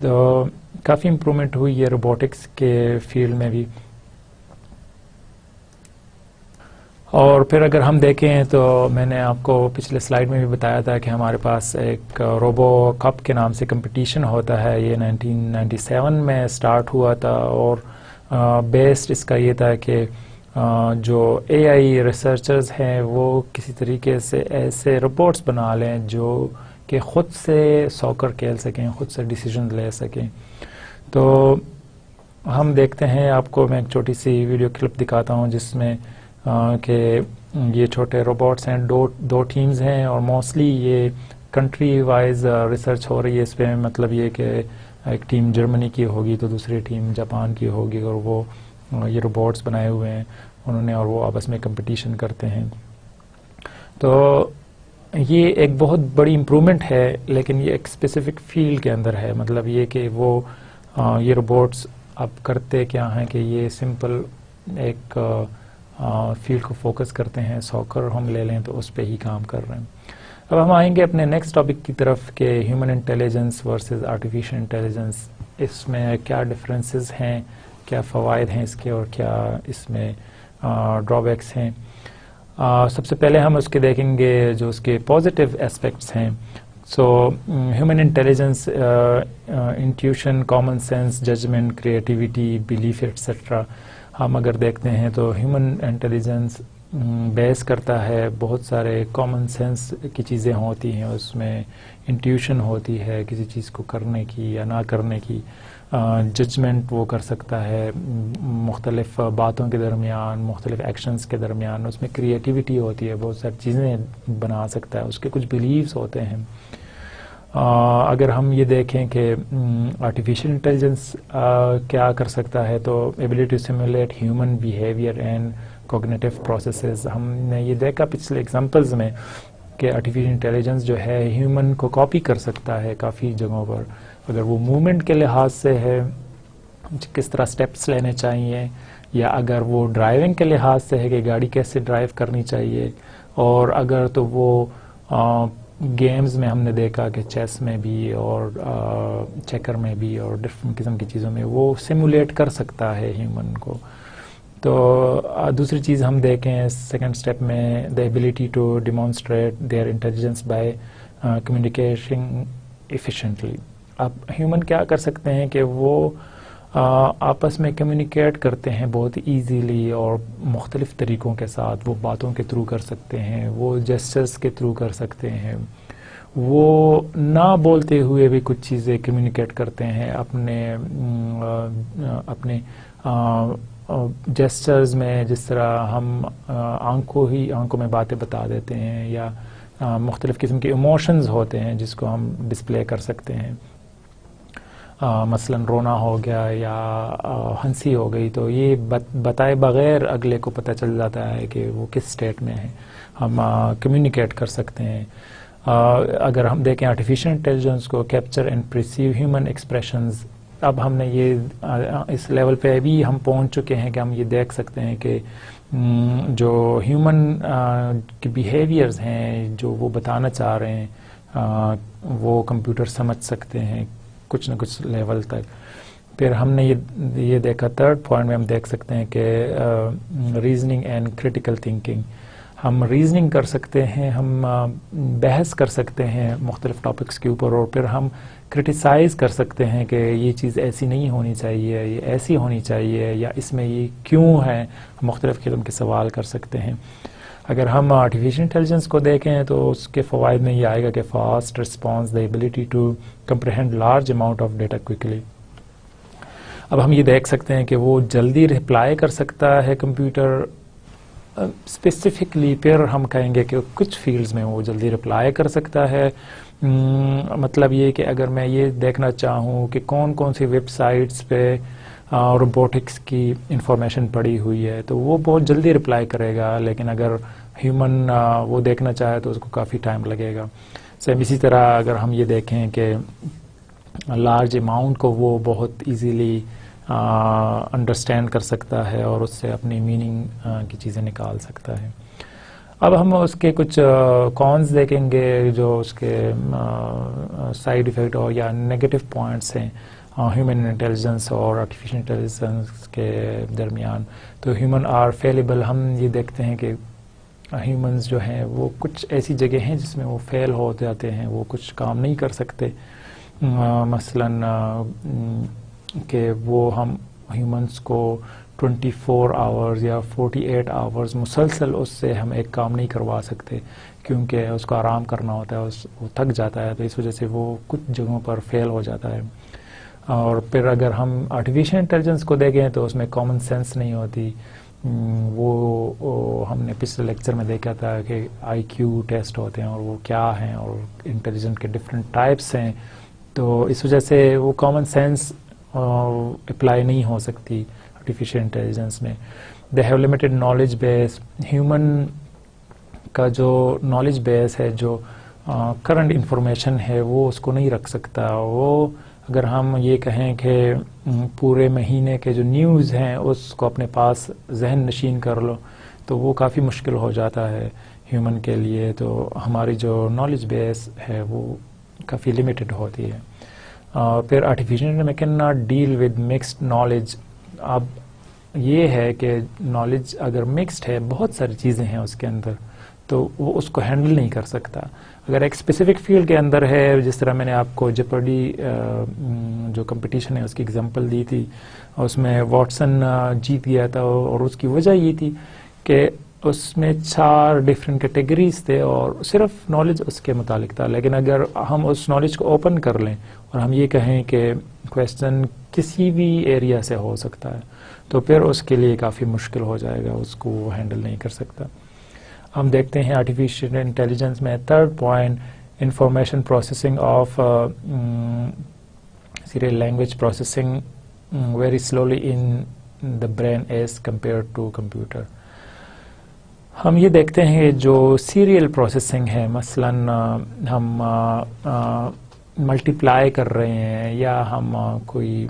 تو کافی امپرومنٹ ہوئی ہے روبوٹکس کے فیلڈ میں بھی. اور پھر اگر ہم دیکھیں تو میں نے آپ کو پچھلے سلائیڈ میں بھی بتایا تھا کہ ہمارے پاس ایک روبو کپ کے نام سے کمپٹیشن ہوتا ہے. یہ 1997 میں سٹارٹ ہوا تھا, اور بیسڈ اس کا یہ تھا کہ جو اے آئی ریسرچرز ہیں وہ کسی طریقے سے ایسے روبوٹس بنا لیں جو کہ خود سے سوکر کھیل سکیں, خود سے ڈیسیجن لے سکیں. تو ہم دیکھتے ہیں, آپ کو میں ایک چھوٹی سی ویڈیو کلپ دکھاتا ہوں جس میں کہ یہ چھوٹے روبوٹس ہیں, دو ٹیمز ہیں, اور موسٹلی یہ کنٹری وائز ریسرچ ہو رہی ہے اس پہ. مطلب یہ کہ ایک ٹیم جرمنی کی ہوگی تو دوسری ٹیم جاپان کی ہوگی, اور وہ یہ روبوٹس بنائے ہوئے ہیں انہوں نے, اور وہ آپس میں کمپٹیشن کرتے ہیں. تو یہ ایک بہت بڑی امپرومنٹ ہے, لیکن یہ ایک اسپیسیفک فیلڈ کے اندر ہے. مطلب یہ کہ وہ یہ روبوٹس اب کرتے کیا ہیں کہ یہ سمپل ایک فیلڈ کو فوکس کرتے ہیں. سوکر ہم لے لیں تو اس پہ ہی کام کر رہے ہیں. اب ہم آئیں گے اپنے نیکسٹ ٹاپک کی طرف کہ human intelligence versus artificial intelligence. اس میں کیا ڈفرینسز ہیں, کیا فوائد ہیں اس کے, اور کیا اس میں ڈرا بیکس ہیں. سب سے پہلے ہم اس کے دیکھیں گے جو اس کے پازیٹیو اسپیکٹس ہیں. So human intelligence, intuition, common sense, judgement, creativity, belief etcetera. ہم اگر دیکھتے ہیں تو ہیومن انٹیلیجنس بیس کرتا ہے بہت سارے کامن سینس کی چیزیں ہوتی ہیں, اس میں انٹیوشن ہوتی ہے کسی چیز کو کرنے کی یا نہ کرنے کی, ججمنٹ وہ کر سکتا ہے مختلف باتوں کے درمیان, مختلف ایکشنز کے درمیان, اس میں کریٹیوٹی ہوتی ہے, بہت ساری چیزیں بنا سکتا ہے, اس کے کچھ بلیفز ہوتے ہیں. اگر ہم یہ دیکھیں کہ آرٹیفیشیل انٹیلیجنس کیا کر سکتا ہے, تو ability to simulate human behaviour and cognitive processes. ہم نے یہ دیکھا پچھلے ایگزامپلز میں کہ آرٹیفیشیل انٹیلیجنس جو ہے ہیومن کو کاپی کر سکتا ہے کافی جگہوں پر. اگر وہ موومنٹ کے لحاظ سے ہے, کس طرح سٹیپس لینے چاہیے, یا اگر وہ ڈرائیونگ کے لحاظ سے ہے کہ گاڑی کیسے ڈرائیو کرنی چاہیے, اور اگر تو وہ گیمز میں ہم نے دیکھا کہ چیس میں بھی اور چیکر میں بھی اور ڈفرنٹ قسم کی چیزوں میں وہ سیمولیٹ کر سکتا ہے ہیومن کو. تو دوسری چیز ہم دیکھیں سیکنڈ اسٹیپ میں, the ability to demonstrate their intelligence by communication efficiently. اب ہیومن کیا کر سکتے ہیں کہ وہ آپس میں کمیونیکیٹ کرتے ہیں بہت ایزیلی اور مختلف طریقوں کے ساتھ. وہ باتوں کے تھرو کر سکتے ہیں, وہ جیسچرز کے تھرو کر سکتے ہیں, وہ نہ بولتے ہوئے بھی کچھ چیزیں کمیونیکیٹ کرتے ہیں اپنے جیسچرز میں. جس طرح ہم آنکھوں میں باتیں بتا دیتے ہیں, یا مختلف قسم کے ایموشنز ہوتے ہیں جس کو ہم ڈسپلے کر سکتے ہیں. مثلا رونا ہو گیا یا ہنسی ہو گئی, تو یہ بتائے بغیر اگلے کو پتہ چل جاتا ہے کہ وہ کس سٹیٹ میں ہے. ہم کمیونیکیٹ کر سکتے ہیں. اگر ہم دیکھیں آرٹیفیشیل انٹیلیجنس کو, capture and perceive human expressions. اب ہم نے یہ اس لیول پہ بھی ہم پہنچ چکے ہیں کہ ہم یہ دیکھ سکتے ہیں کہ جو ہیومن کے بیہیویئرز ہیں جو وہ بتانا چاہ رہے ہیں وہ کمپیوٹر سمجھ سکتے ہیں کچھ نہ کچھ لیول تک. پھر ہم نے یہ دیکھا تھرڈ پوائنٹ میں ہم دیکھ سکتے ہیں کہ ریزننگ اینڈ کریٹیکل تھنکنگ. ہم ریزننگ کر سکتے ہیں, ہم بحث کر سکتے ہیں مختلف ٹاپکس کے اوپر, اور پھر ہم کرٹیسائز کر سکتے ہیں کہ یہ چیز ایسی نہیں ہونی چاہیے, یہ ایسی ہونی چاہیے, یا اس میں یہ کیوں ہے. مختلف قسم کے سوال کر سکتے ہیں. اگر ہم آرٹیفیشیل انٹیلیجنس کو دیکھیں تو اس کے فوائد میں یہ آئے گا کہ fast response, the ability to comprehend large amount of data quickly. اب ہم یہ دیکھ سکتے ہیں کہ وہ جلدی رپلائی کر سکتا ہے کمپیوٹر اسپیسیفکلی. پھر ہم کہیں گے کہ کچھ فیلڈز میں وہ جلدی رپلائی کر سکتا ہے. مطلب یہ کہ اگر میں یہ دیکھنا چاہوں کہ کون کون سی ویب سائٹس پہ روبوٹکس کی انفارمیشن پڑی ہوئی ہے, تو وہ بہت جلدی رپلائی کرے گا. لیکن اگر ہیومن وہ دیکھنا چاہے تو اس کو کافی ٹائم لگے گا. سیم اسی طرح اگر ہم یہ دیکھیں کہ لارج اماؤنٹ کو وہ بہت ایزیلی انڈرسٹینڈ کر سکتا ہے اور اس سے اپنی میننگ کی چیزیں نکال سکتا ہے. اب ہم اس کے کچھ کونز دیکھیں گے جو اس کے سائیڈ ایفیکٹ اور یا نیگیٹو پوائنٹس ہیں ہیومن انٹیلیجنس اور آرٹیفیشیل انٹیلیجنس کے درمیان. تو ہیومن آر فیلیبل. ہم یہ دیکھتے ہیں کہ ہیومنز جو ہیں وہ کچھ ایسی جگہ ہیں جس میں وہ فیل ہو جاتے ہیں, وہ کچھ کام نہیں کر سکتے. مثلا کہ وہ ہم ہیومنز کو 24 آورز یا 48 آورز مسلسل اس سے ہم ایک کام نہیں کروا سکتے, کیونکہ اس کو آرام کرنا ہوتا ہے, وہ تھک جاتا ہے, تو اس وجہ سے وہ کچھ جگہوں پر فیل ہو جاتا ہے. اور پھر اگر ہم آرٹیفیشیل انٹیلیجنس کو دیکھیں تو اس میں کامن سینس نہیں ہوتی. وہ ہم نے پچھلے لیکچر میں دیکھا تھا کہ IQ ٹیسٹ ہوتے ہیں اور وہ کیا ہیں, اور انٹیلیجنٹ کے ڈفرینٹ ٹائپس ہیں, تو اس وجہ سے وہ کامن سینس اپلائی نہیں ہو سکتی آرٹیفیشیل انٹیلیجنس میں. They have limited knowledge base. Human کا جو نالج بیس ہے, جو کرنٹ انفارمیشن ہے, وہ اس کو نہیں رکھ سکتا. وہ اگر ہم یہ کہیں کہ پورے مہینے کے جو نیوز ہیں اس کو اپنے پاس ذہن نشین کر لو, تو وہ کافی مشکل ہو جاتا ہے ہیومن کے لیے. تو ہماری جو نالج بیس ہے وہ کافی لمیٹڈ ہوتی ہے. پھر آرٹیفیشیل میں can not deal with mixed knowledge. اب یہ ہے کہ نالج اگر مکسڈ ہے، بہت ساری چیزیں ہیں اس کے اندر، تو وہ اس کو ہینڈل نہیں کر سکتا. اگر ایک اسپیسیفک فیلڈ کے اندر ہے، جس طرح میں نے آپ کو جپرڈی جو کمپٹیشن ہے اس کی اگزامپل دی تھی، اس میں واٹسن جیت گیا تھا، اور اس کی وجہ یہ تھی کہ اس میں 4 ڈفرینٹ کیٹیگریز تھے اور صرف نالج اس کے متعلق تھا. لیکن اگر ہم اس نالج کو اوپن کر لیں اور ہم یہ کہیں کہ کویسچن کسی بھی ایریا سے ہو سکتا ہے، تو پھر اس کے لیے کافی مشکل ہو جائے گا، اس کو وہ ہینڈل نہیں کر سکتا. ہم دیکھتے ہیں آرٹیفیشیل انٹیلیجنس میں 3rd point, information processing of serial language processing very slowly in the brain as compared to computer. ہم یہ دیکھتے ہیں جو سیریل پروسیسنگ ہے، مثلا ہم ملٹیپلائی کر رہے ہیں یا ہم کوئی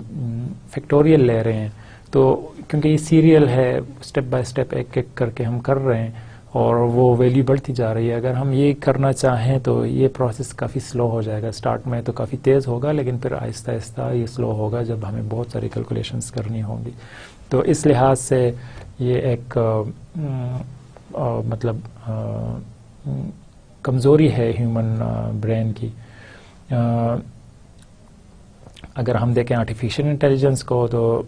فیکٹوریل لے رہے ہیں، تو کیونکہ یہ سیریل ہے، اسٹیپ بائی اسٹیپ ایک ایک کر کے ہم کر رہے ہیں اور وہ ویلیو بڑھتی جا رہی ہے. اگر ہم یہ کرنا چاہیں تو یہ پروسیس کافی سلو ہو جائے گا. اسٹارٹ میں تو کافی تیز ہوگا، لیکن پھر آہستہ آہستہ یہ سلو ہوگا جب ہمیں بہت ساری کیلکولیشنز کرنی ہوں گی. تو اس لحاظ سے یہ ایک مطلب کمزوری ہے ہیومن برین کی. اگر ہم دیکھیں آرٹیفیشیل انٹیلیجنس کو تو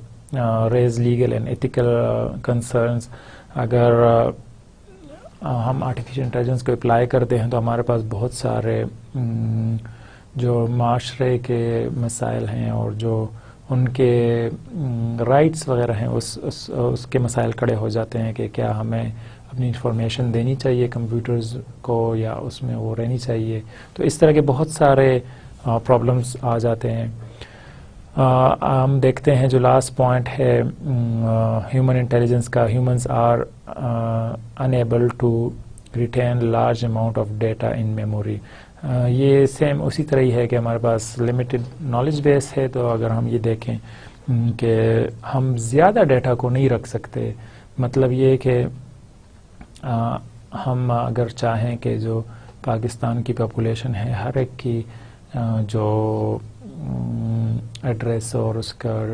raise legal and ethical concerns. اگر ہم آرٹیفیشیل انٹیلیجنس کو اپلائی کرتے ہیں تو ہمارے پاس بہت سارے جو معاشرے کے مسائل ہیں اور جو ان کے رائٹس وغیرہ ہیں اس کے مسائل کھڑے ہو جاتے ہیں کہ کیا ہمیں اپنی انفارمیشن دینی چاہیے کمپیوٹرز کو یا اس میں وہ رہنی چاہیے. تو اس طرح کے بہت سارے پرابلمس آ جاتے ہیں. ہم دیکھتے ہیں جو لاسٹ پوائنٹ ہے ہیومن انٹیلیجنس کا، humans are enable to retain large amount of data in memory. یہ سیم اسی طرح ہی ہے کہ ہمارے پاس لمیٹڈ نالج بیس ہے، تو اگر ہم یہ دیکھیں کہ ہم زیادہ ڈیٹا کو نہیں رکھ سکتے. مطلب یہ کہ ہم اگر چاہیں کہ جو پاکستان کی پاپولیشن ہے ہر ایک کی جو ایڈریس اور اس کا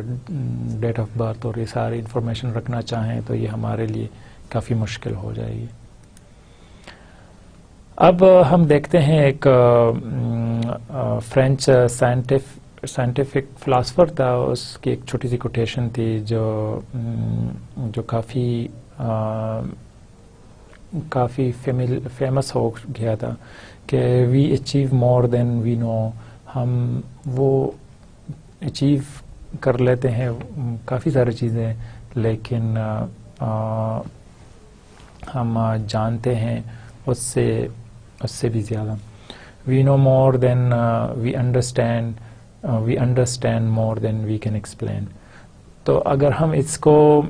ڈیٹ آف برتھ اور یہ ساری انفارمیشن رکھنا چاہیں تو یہ ہمارے لیے کافی مشکل ہو جائے گی. اب ہم دیکھتے ہیں ایک فرینچ سائنٹیفک فلاسفر تھا، اس کی ایک چھوٹی سی کوٹیشن تھی جو کافی فیمس ہو گیا تھا کہ وی اچیو مور دین وی نو. ہم وہ اچیو کر لیتے ہیں کافی ساری چیزیں، لیکن ہم جانتے ہیں اس سے بھی زیادہ. We know more than we understand more than we can explain. تو اگر ہم اس کو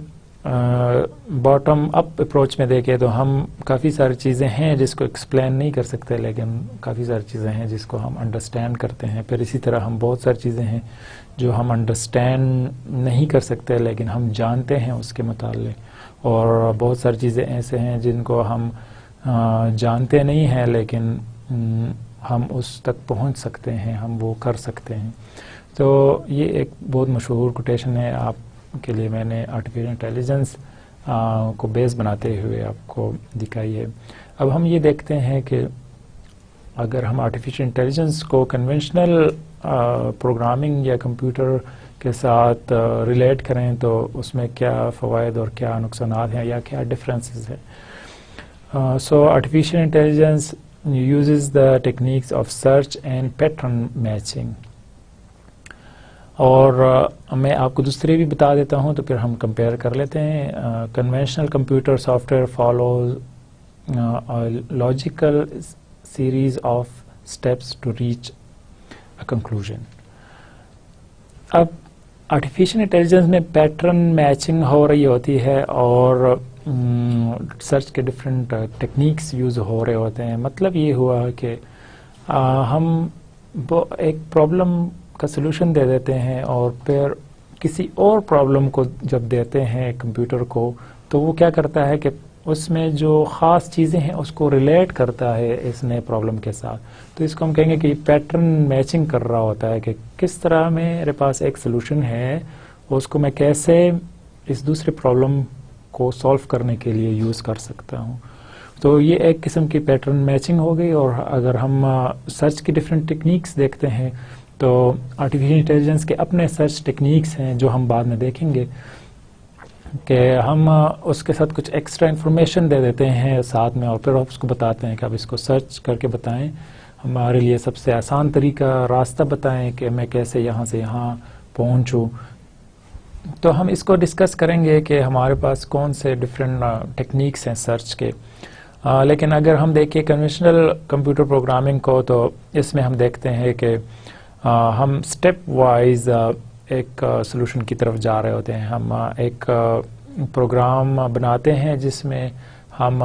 باٹم اپ اپروچ میں دیکھیں تو ہم کافی ساری چیزیں ہیں جس کو ایکسپلین نہیں کر سکتے، لیکن کافی ساری چیزیں ہیں جس کو ہم انڈرسٹینڈ کرتے ہیں. پھر اسی طرح ہم بہت ساری چیزیں ہیں جو ہم انڈرسٹینڈ نہیں کر سکتے لیکن ہم جانتے ہیں اس کے متعلق، اور بہت ساری چیزیں ایسے ہیں جن کو ہم جانتے نہیں ہیں لیکن ہم اس تک پہنچ سکتے ہیں، ہم وہ کر سکتے ہیں. تو یہ ایک بہت مشہور کوٹیشن ہے، آپ کے لیے میں نے آرٹیفیشیل انٹیلیجنس کو بیس بناتے ہوئے آپ کو دکھائی ہے. اب ہم یہ دیکھتے ہیں کہ اگر ہم آرٹیفیشیل انٹیلیجنس کو کنونشنل پروگرامنگ یا کمپیوٹر کے ساتھ ریلیٹ کریں تو اس میں کیا فوائد اور کیا نقصانات ہیں یا کیا ڈفرینسز ہیں. So artificial intelligence uses the techniques of search and pattern matching. اور میں آپ کو دوسرے بھی بتا دیتا ہوں تو پھر ہم کمپیئر کر لیتے ہیں. Conventional computer software follows logical series of steps to reach a conclusion. اب آرٹیفیشیل انٹیلیجنس میں پیٹرن میچنگ ہو رہی ہوتی ہے اور سرچ کے ڈفرینٹ ٹیکنیکس یوز ہو رہے ہوتے ہیں. مطلب یہ ہوا کہ ہم ایک پرابلم کا سلوشن دے دیتے ہیں اور پھر کسی اور پرابلم کو جب دیتے ہیں کمپیوٹر کو تو وہ کیا کرتا ہے کہ اس میں جو خاص چیزیں ہیں اس کو ریلیٹ کرتا ہے اس نئے پرابلم کے ساتھ. تو اس کو ہم کہیں گے کہ یہ پیٹرن میچنگ کر رہا ہوتا ہے کہ کس طرح میرے پاس ایک سلوشن ہے اس کو میں کیسے اس دوسرے پرابلم کو سولو کرنے کے لیے یوز کر سکتا ہوں. تو یہ ایک قسم کی پیٹرن میچنگ ہو گئی. اور اگر ہم سرچ کی ڈفرینٹ ٹیکنیکس دیکھتے ہیں تو آرٹیفیشیل انٹیلیجنس کے اپنے سرچ ٹیکنیکس ہیں جو ہم بعد میں دیکھیں گے کہ ہم اس کے ساتھ کچھ ایکسٹرا انفارمیشن دے دیتے ہیں ساتھ میں، اور پھر اس کو بتاتے ہیں کہ اب اس کو سرچ کر کے بتائیں، ہمارے لیے سب سے آسان طریقہ راستہ بتائیں کہ میں کیسے یہاں سے یہاں پہنچوں. تو ہم اس کو ڈسکس کریں گے کہ ہمارے پاس کون سے ڈفرینٹ ٹیکنیکس ہیں سرچ کے. لیکن اگر ہم دیکھیں کنونشنل کمپیوٹر پروگرامنگ کو تو اس میں ہم دیکھتے ہیں کہ ہم سٹیپ وائز ایک سلوشن کی طرف جا رہے ہوتے ہیں. ہم ایک پروگرام بناتے ہیں جس میں ہم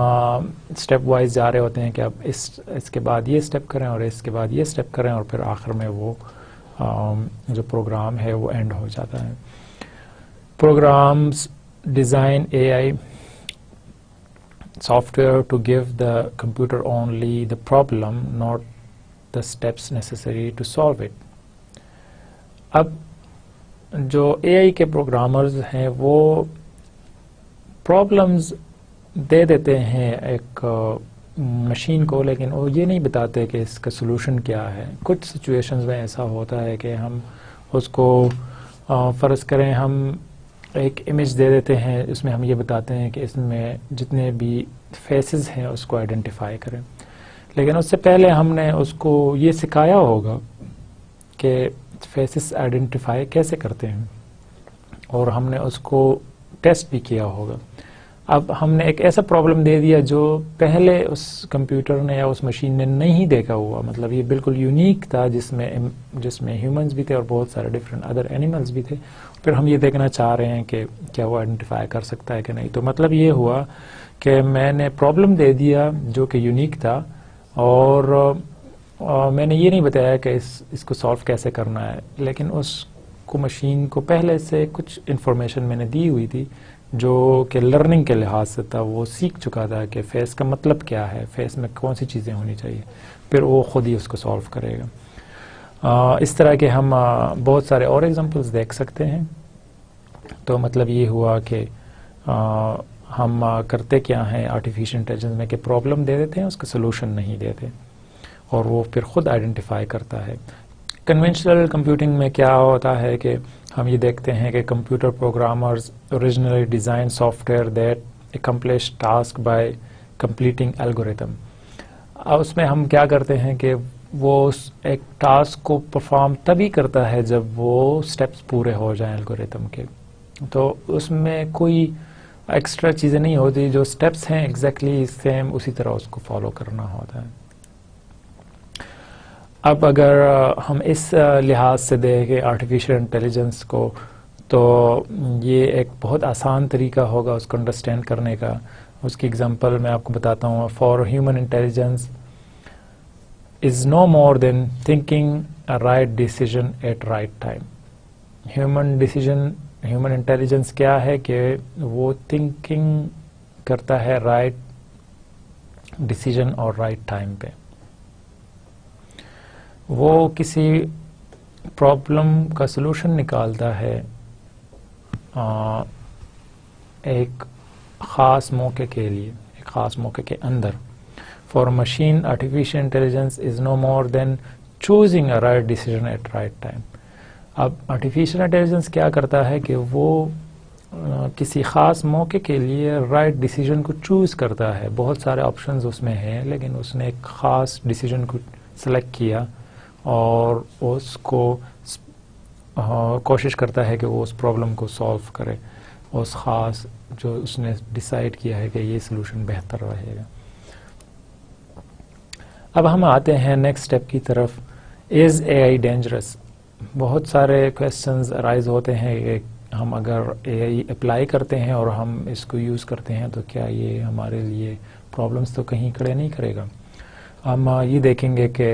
سٹیپ وائز جا رہے ہوتے ہیں کہ اب اس کے بعد یہ سٹیپ کریں اور اس کے بعد یہ سٹیپ کریں، اور پھر آخر میں وہ جو پروگرام ہے وہ اینڈ ہو جاتا ہے. Programs design AI software to give the computer only the problem, not the steps necessary to solve it. اب جو AI کے پروگرامرز ہیں وہ پرابلمز دے دیتے ہیں ایک مشین کو، لیکن وہ یہ نہیں بتاتے کہ اس کا سلوشن کیا ہے. کچھ سچویشنز میں ایسا ہوتا ہے کہ ہم اس کو فرض کریں ہم ایک امیج دے دیتے ہیں، اس میں ہم یہ بتاتے ہیں کہ اس میں جتنے بھی فیسز ہیں اس کو آئیڈینٹیفائی کریں، لیکن اس سے پہلے ہم نے اس کو یہ سکھایا ہوگا کہ فیسز آئیڈینٹیفائی کیسے کرتے ہیں، اور ہم نے اس کو ٹیسٹ بھی کیا ہوگا. اب ہم نے ایک ایسا پرابلم دے دیا جو پہلے اس کمپیوٹر نے یا اس مشین نے نہیں دیکھا ہوا، مطلب یہ بالکل یونیک تھا جس میں ہیومنز بھی تھے اور بہت سارے ڈفرینٹ ادر اینیملز بھی تھے. پھر ہم یہ دیکھنا چاہ رہے ہیں کہ کیا وہ آئیڈینٹیفائی کر سکتا ہے کہ نہیں. تو مطلب یہ ہوا کہ میں نے پرابلم دے دیا جو کہ یونیک تھا، اور میں نے یہ نہیں بتایا کہ اس کو سالو کیسے کرنا ہے، لیکن اس کو مشین کو پہلے سے کچھ انفارمیشن میں نے دی ہوئی تھی جو کہ لرننگ کے لحاظ سے تھا. وہ سیکھ چکا تھا کہ فیس کا مطلب کیا ہے، فیس میں کون سی چیزیں ہونی چاہیے، پھر وہ خود ہی اس کو سالو کرے گا. اس طرح کے ہم بہت سارے اور ایگزامپلس دیکھ سکتے ہیں. تو مطلب یہ ہوا کہ ہم کرتے کیا ہیں آرٹیفیشیل انٹیلیجنس میں کہ پرابلم دے دیتے ہیں، اس کا سلوشن نہیں دیتے، اور وہ پھر خود آئیڈینٹیفائی کرتا ہے. کنونشنل کمپیوٹنگ میں کیا ہوتا ہے کہ ہم یہ دیکھتے ہیں کہ computer programmers originally design software that accomplish task by completing algorithm. اس میں ہم کیا کرتے ہیں کہ وہ ایک ٹاسک کو پرفارم تبھی کرتا ہے جب وہ سٹیپس پورے ہو جائیں الگوریتم کے. تو اس میں کوئی ایکسٹرا چیزیں نہیں ہوتی، جو سٹیپس ہیں ایگزیکٹلی سیم اسی طرح اس کو فالو کرنا ہوتا ہے. اب اگر ہم اس لحاظ سے دیکھیں آرٹیفیشیل انٹیلیجنس کو تو یہ ایک بہت آسان طریقہ ہوگا اس کو انڈرسٹینڈ کرنے کا. اس کی اگزامپل میں آپ کو بتاتا ہوں. For human intelligence is no more than thinking a right decision at right time. Human intelligence کیا ہے کہ وہ تھنکنگ کرتا ہے رائٹ ڈیسیژن اور رائٹ ٹائم پہ. وہ کسی پرابلم کا سلوشن نکالتا ہے ایک خاص موقع کے لیے، ایک خاص موقع کے اندر. For machine artificial intelligence is no more than choosing a right decision at right time. اب آرٹیفیشیل انٹیلیجنس کیا کرتا ہے کہ وہ کسی خاص موقع کے لیے رائٹ ڈیسیژن کو چوز کرتا ہے. بہت سارے آپشنز اس میں ہیں، لیکن اس نے ایک خاص ڈیسیژن کو سلیکٹ کیا اور اس کو کوشش کرتا ہے کہ وہ اس پرابلم کو سالو کرے، اس خاص جو اس نے ڈیسائیڈ کیا ہے کہ یہ سلوشن بہتر رہے گا. اب ہم آتے ہیں نیکسٹ اسٹیپ کی طرف. از اے آئی ڈینجرس؟ بہت سارے کویسچنز ارائز ہوتے ہیں کہ ہم اگر اے آئی اپلائی کرتے ہیں اور ہم اس کو یوز کرتے ہیں تو کیا یہ ہمارے لیے پرابلمس تو کہیں کھڑے نہیں کرے گا. ہم یہ دیکھیں گے کہ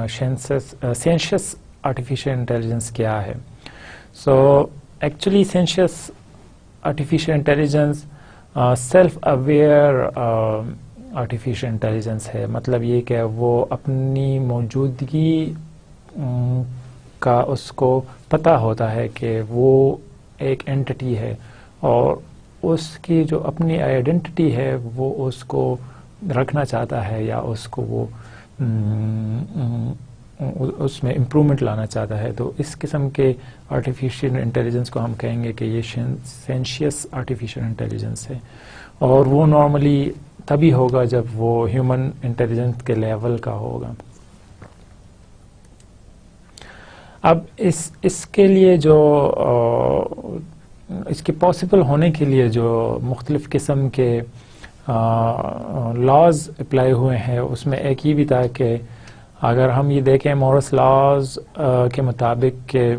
سینشیس آرٹیفیشیل انٹیلیجنس کیا ہے. سو ایکچولی سینشیس artificial intelligence self aware artificial intelligence ہے. مطلب یہ کہ وہ اپنی موجودگی کا اس کو پتہ ہوتا ہے کہ وہ ایک اینٹی ہے اور اس کی جو اپنی آئیڈینٹی ہے وہ اس کو رکھنا چاہتا ہے یا اس کو وہ اس میں امپرومنٹ لانا چاہتا ہے. تو اس قسم کے آرٹیفیشیل انٹیلیجنس کو ہم کہیں گے کہ یہ سینشیس آرٹیفیشیل انٹیلیجنس ہے, اور وہ نارملی تبھی ہوگا جب وہ ہیومن انٹیلیجنس کے لیول کا ہوگا. اب اس کے لیے جو اس کے پاسبل ہونے کے لیے جو مختلف قسم کے لاز اپلائی ہوئے ہیں, اس میں ایک یہ بھی تھا کہ اگر ہم یہ دیکھیں مورس لاز کے مطابق کہ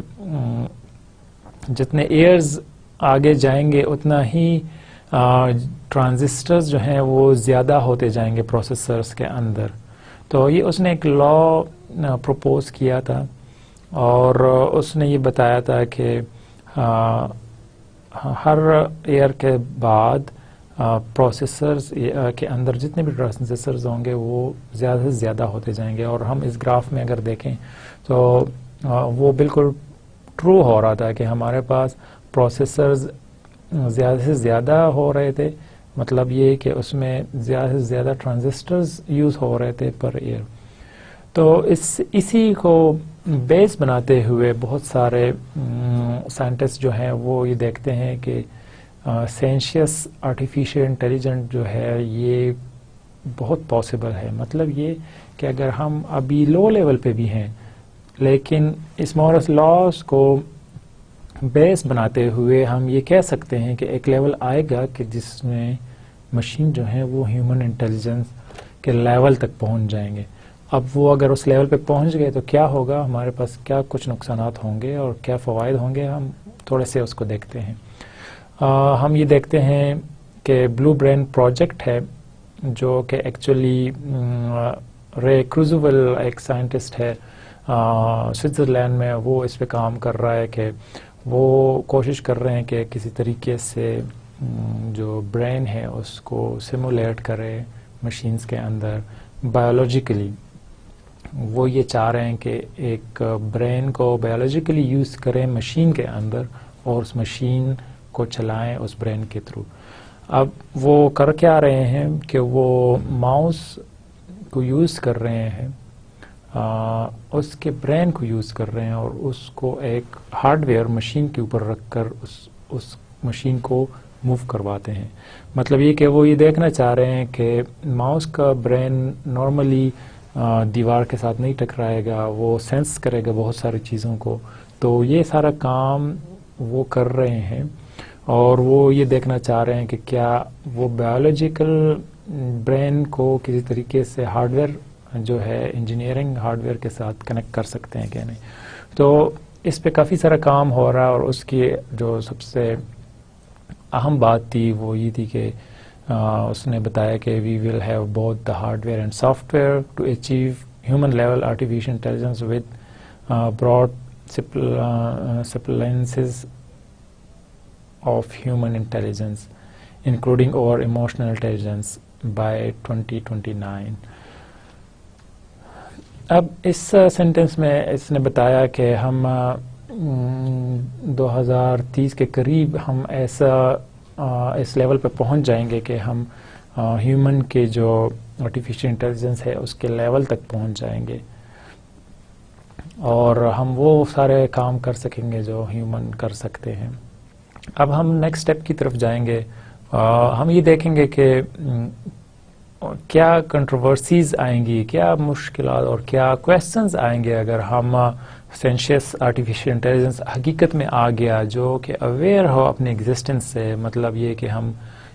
جتنے ایئرز آگے جائیں گے اتنا ہی ٹرانزسٹرز جو ہیں وہ زیادہ ہوتے جائیں گے پروسیسرز کے اندر. تو یہ اس نے ایک لا پروپوز کیا تھا, اور اس نے یہ بتایا تھا کہ ہر ایئر کے بعد پروسیسرز کے اندر جتنے بھی ٹرانزسٹرز ہوں گے وہ زیادہ سے زیادہ ہوتے جائیں گے. اور ہم اس گراف میں اگر دیکھیں تو وہ بالکل ٹرو ہو رہا تھا کہ ہمارے پاس پروسیسرز زیادہ سے زیادہ ہو رہے تھے, مطلب یہ کہ اس میں زیادہ سے زیادہ ٹرانزسٹرز یوز ہو رہے تھے پر ایئر. تو اسی کو بیس بناتے ہوئے بہت سارے سائنٹسٹ جو ہیں وہ یہ دیکھتے ہیں کہ سینشیس آرٹیفیشیل انٹیلیجنٹ جو ہے یہ بہت پاسبل ہے. مطلب یہ کہ اگر ہم ابھی لو لیول پہ بھی ہیں لیکن اس مورس لاز کو بیس بناتے ہوئے ہم یہ کہہ سکتے ہیں کہ ایک لیول آئے گا کہ جس میں مشین جو ہیں وہ ہیومن انٹیلیجنس کے لیول تک پہنچ جائیں گے. اب وہ اگر اس لیول پہ پہنچ گئے تو کیا ہوگا, ہمارے پاس کیا کچھ نقصانات ہوں گے اور کیا فوائد ہوں گے, ہم تھوڑے سے اس کو دیکھتے ہیں. ہم یہ دیکھتے ہیں کہ بلو برین پروجیکٹ ہے جو کہ ایکچولی رے کروزویل ایک سائنٹسٹ ہے سوئٹزرلینڈ میں, وہ اس پہ کام کر رہا ہے کہ وہ کوشش کر رہے ہیں کہ کسی طریقے سے جو برین ہے اس کو سیمولیٹ کرے مشینز کے اندر بایولوجیکلی. وہ یہ چاہ رہے ہیں کہ ایک برین کو بایولوجیکلی یوز کریں مشین کے اندر اور اس مشین کو چلائیں اس برین کے تھرو. اب وہ کر کے آ رہے ہیں کہ وہ ماؤس کو یوز کر رہے ہیں, اس کے برین کو یوز کر رہے ہیں اور اس کو ایک ہارڈ ویئر مشین کے اوپر رکھ کر اس مشین کو موو کرواتے ہیں. مطلب یہ کہ وہ یہ دیکھنا چاہ رہے ہیں کہ ماؤس کا برین نارملی دیوار کے ساتھ نہیں ٹکرائے گا, وہ سینس کرے گا بہت ساری چیزوں کو. تو یہ سارا کام وہ کر رہے ہیں اور وہ یہ دیکھنا چاہ رہے ہیں کہ کیا وہ بایولوجیکل برین کو کسی طریقے سے ہارڈ ویئر جو ہے انجینئرنگ ہارڈ ویئر کے ساتھ کنیکٹ کر سکتے ہیں کہ نہیں. تو اس پہ کافی سارا کام ہو رہا ہے, اور اس کی جو سب سے اہم بات تھی وہ یہ تھی کہ اس نے بتایا کہ we will have both the hardware and software to achieve human level artificial intelligence with broad disciplines of human intelligence including our emotional intelligence by 2029. اب اس سینٹنس میں اس نے بتایا کہ ہم 2030 کے قریب ہم ایسا اس لیول پہ پہنچ جائیں گے کہ ہم ہیومن کے جو آرٹیفیشیل انٹیلیجنس ہے اس کے لیول تک پہنچ جائیں گے اور ہم وہ سارے کام کر سکیں گے جو ہیومن کر سکتے ہیں. اب ہم نیکسٹ اسٹیپ کی طرف جائیں گے. ہم یہ دیکھیں گے کہ کیا کنٹروورسیز آئیں گی, کیا مشکلات اور کیا کویسچنز آئیں گے اگر ہم سینشیس آرٹیفیشیل انٹیلیجنس حقیقت میں آ گیا جو کہ اویئر ہو اپنے ایگزسٹنس سے. مطلب یہ کہ ہم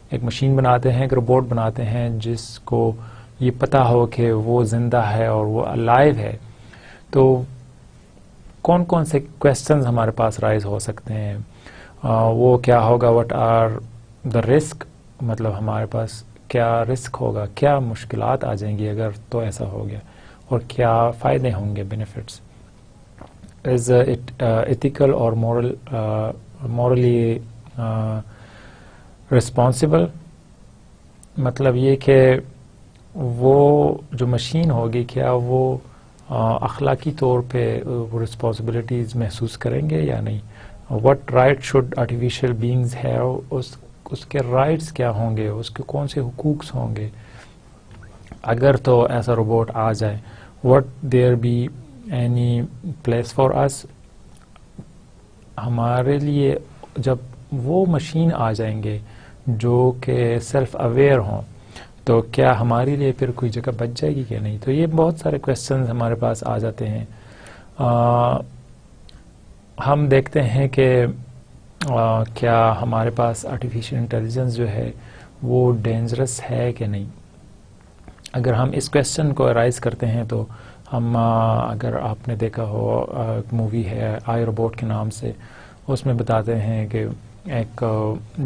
ایک مشین بناتے ہیں, ایک روبوٹ بناتے ہیں جس کو یہ پتہ ہو کہ وہ زندہ ہے اور وہ الائیو ہے. تو کون کون سے کویسچنز ہمارے پاس رائز ہو سکتے ہیں, وہ کیا ہوگا, وٹ آر دا رسک, مطلب ہمارے پاس کیا رسک ہوگا, کیا مشکلات آ جائیں گی اگر تو ایسا ہو گیا, اور کیا فائدے ہوں گے, بینیفٹس. از اٹ ایتھیکل اور مورلی رسپانسبل, مطلب یہ کہ وہ جو مشین ہوگی کیا وہ اخلاقی طور پہ وہ رسپانسبلٹیز محسوس کریں گے یا نہیں. What right should artificial beings have, اس کے رائٹس کیا ہوں گے، اس کے کون سے حقوق ہوں گے اگر تو ایسا روبوٹ آ جائے. What there be any place for us, ہمارے لیے جب وہ مشین آ جائیں گے جو کہ سیلف اویئر ہوں تو کیا ہمارے لیے پھر کوئی جگہ بچ جائے گی کہ نہیں. تو یہ بہت سارے کویشچنز ہمارے پاس آ جاتے ہیں. ہم دیکھتے ہیں کہ کیا ہمارے پاس آرٹیفیشیل انٹیلیجنس جو ہے وہ ڈینجرس ہے کہ نہیں. اگر ہم اس کویشچن کو رائز کرتے ہیں تو ہم اگر آپ نے دیکھا ہو ایک مووی ہے آئی روبوٹ کے نام سے، اس میں بتاتے ہیں کہ ایک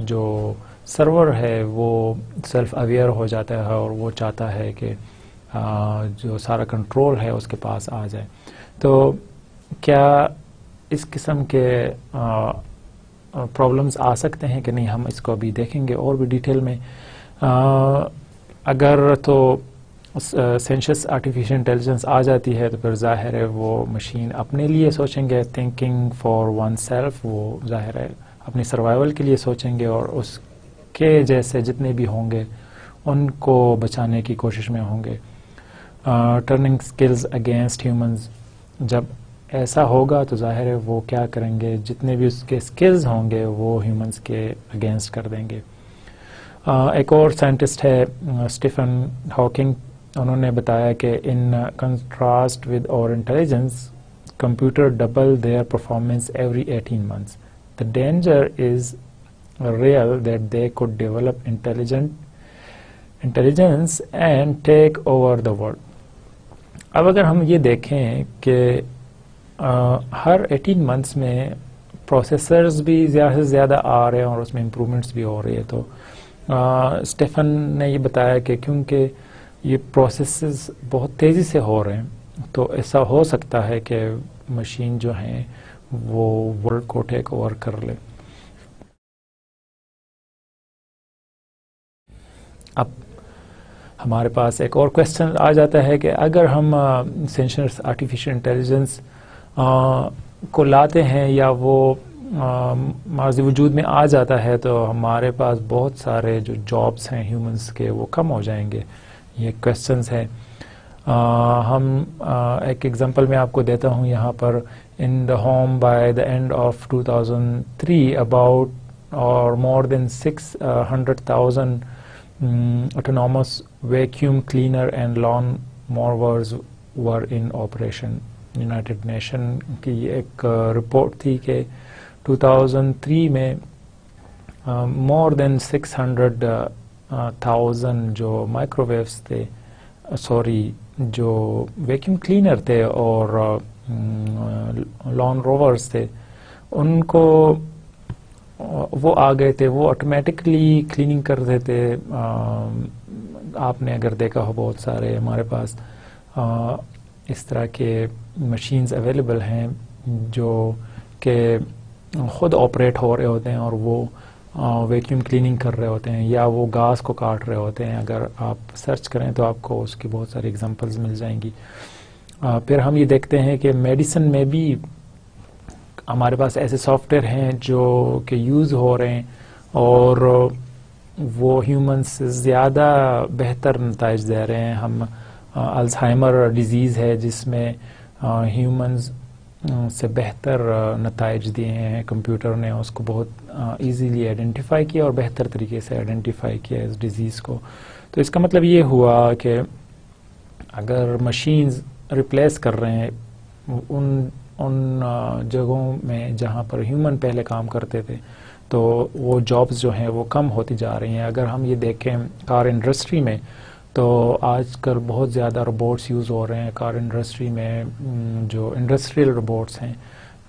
جو سرور ہے وہ سیلف اویئر ہو جاتا ہے اور وہ چاہتا ہے کہ جو سارا کنٹرول ہے اس کے پاس آ جائے. تو کیا اس قسم کے پرابلمز آ سکتے ہیں کہ نہیں، ہم اس کو ابھی دیکھیں گے اور بھی ڈیٹیل میں. اگر تو سینشس آرٹیفیشیل انٹیلیجنس آ جاتی ہے تو پھر ظاہر ہے وہ مشین اپنے لیے سوچیں گے، تھنکنگ فار ون سیلف، وہ ظاہر ہے اپنی سروائیول کے لیے سوچیں گے اور اس کے جیسے جتنے بھی ہوں گے ان کو بچانے کی کوشش میں ہوں گے. ٹرننگ اسکلز اگینسٹ ہیومنز، جب ایسا ہوگا تو ظاہر ہے وہ کیا کریں گے، جتنے بھی اس کے اسکلز ہوں گے وہ ہیومنز کے اگینسٹ کر دیں گے. ایک اور سائنٹسٹ ہے اسٹیفن ہاکنگ، انہوں نے بتایا کہ in contrast with our intelligence computer double their performance every 18 months. The danger is real that they could develop intelligence and take over the world. اب اگر ہم یہ دیکھیں کہ ہر 18 months میں پروسیسرز بھی زیادہ سے زیادہ آ رہے ہیں اور اس میں امپرومنٹس بھی ہو رہی ہے، تو اسٹیفن نے یہ بتایا کہ کیونکہ یہ پروسیسز بہت تیزی سے ہو رہے ہیں تو ایسا ہو سکتا ہے کہ مشین جو ہیں وہ ورلڈ کو ٹیک اوور کر لے. اب ہمارے پاس ایک اور کویشچن آ جاتا ہے کہ اگر ہم سینشس آرٹیفیشیل انٹیلیجنس کو لاتے ہیں یا وہ ماضی وجود میں آ جاتا ہے تو ہمارے پاس بہت سارے جو جابس ہیں ہیومنس کے وہ کم ہو جائیں گے. یہ کویشچنس ہیں. ہم ایک ایگزامپل میں آپ کو دیتا ہوں یہاں پر. In the home by the end of 2003 about or more than 600,000 autonomous vacuum cleaner and lawn mowers were in operation. United Nation کی ایک رپورٹ تھی کہ 2003 میں more than 600,000 جو مائکرو ویوز تھے، جو ویکیوم کلینر تھے اور لان روورز تھے، ان کو وہ آ گئے تھے، وہ آٹومیٹکلی کلیننگ کر رہے تھے. آپ نے اگر دیکھا ہو بہت سارے ہمارے پاس اس طرح کے مشینز اویلیبل ہیں جو کہ خود آپریٹ ہو رہے ہوتے ہیں اور وہ ویکیوم کلیننگ کر رہے ہوتے ہیں یا وہ گھاس کو کاٹ رہے ہوتے ہیں. اگر آپ سرچ کریں تو آپ کو اس کی بہت ساری ایگزامپلز مل جائیں گی. پھر ہم یہ دیکھتے ہیں کہ میڈیسن میں بھی ہمارے پاس ایسے سافٹ ویئر ہیں جو کہ یوز ہو رہے ہیں اور وہ ہیومن سے زیادہ بہتر نتائج دے رہے ہیں. ہم الزہائمر ڈیزیز ہے جس میں ہیومنز سے بہتر نتائج دیے ہیں. کمپیوٹر نے اس کو بہت ایزیلی آئیڈینٹیفائی کیا اور بہتر طریقے سے آئیڈینٹیفائی کیا اس ڈیزیز کو. تو اس کا مطلب یہ ہوا کہ اگر مشینز ریپلیس کر رہے ہیں ان جگہوں میں جہاں پر ہیومن پہلے کام کرتے تھے تو وہ جابز جو ہیں وہ کم ہوتی جا رہی ہیں. اگر ہم یہ دیکھیں کار انڈسٹری میں تو آج کل بہت زیادہ روبوٹس یوز ہو رہے ہیں. کار انڈسٹری میں جو انڈسٹریل روبوٹس ہیں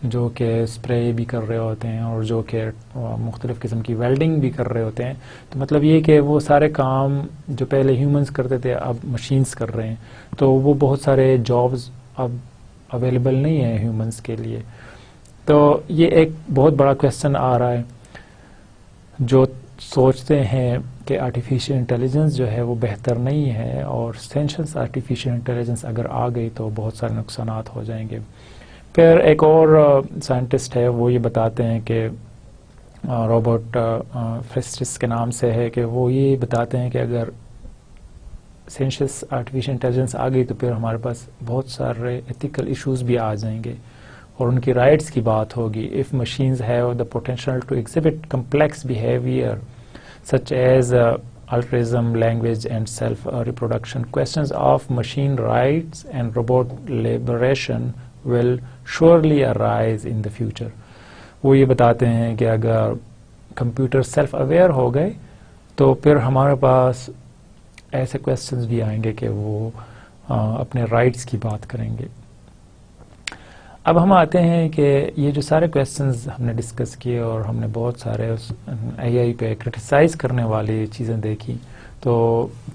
جو کہ اسپرے بھی کر رہے ہوتے ہیں اور جو کہ مختلف قسم کی ویلڈنگ بھی کر رہے ہوتے ہیں. تو مطلب یہ کہ وہ سارے کام جو پہلے ہیومنز کرتے تھے اب مشینز کر رہے ہیں. تو وہ بہت سارے جابز اب اویلیبل نہیں ہیں ہیومنز کے لیے. تو یہ ایک بہت بڑا کویشچن آ رہا ہے. جو سوچتے ہیں کہ آرٹیفیشیل انٹیلیجنس جو ہے وہ بہتر نہیں ہے اور سینشس آرٹیفیشیل انٹیلیجنس اگر آ گئی تو بہت سارے نقصانات ہو جائیں گے. پھر ایک اور سائنٹسٹ ہے وہ یہ بتاتے ہیں کہ روبرٹ فریسٹس کے نام سے ہے کہ وہ یہ بتاتے ہیں کہ اگر سینشیس آرٹیفیشل انٹیلیجنس آ گئی تو پھر ہمارے پاس بہت سارے ایتھیکل ایشوز بھی آ جائیں گے اور ان کی رائٹس کی بات ہوگی. If machines have the potential to exhibit complex behaviour such as altruism, language and self-reproduction, questions of machine rights and robot liberation will surely arise in the future. وہ یہ بتاتے ہیں کہ اگر کمپیوٹر سیلف اویئر ہو گئے تو پھر ہمارے پاس ایسے کویسچنز بھی آئیں گے کہ وہ اپنے رائٹس کی بات کریں گے. اب ہم آتے ہیں کہ یہ جو سارے کویسچنز ہم نے ڈسکس کیے اور ہم نے بہت سارے اے آئی پہ کرٹیسائز کرنے والی چیزیں دیکھی، تو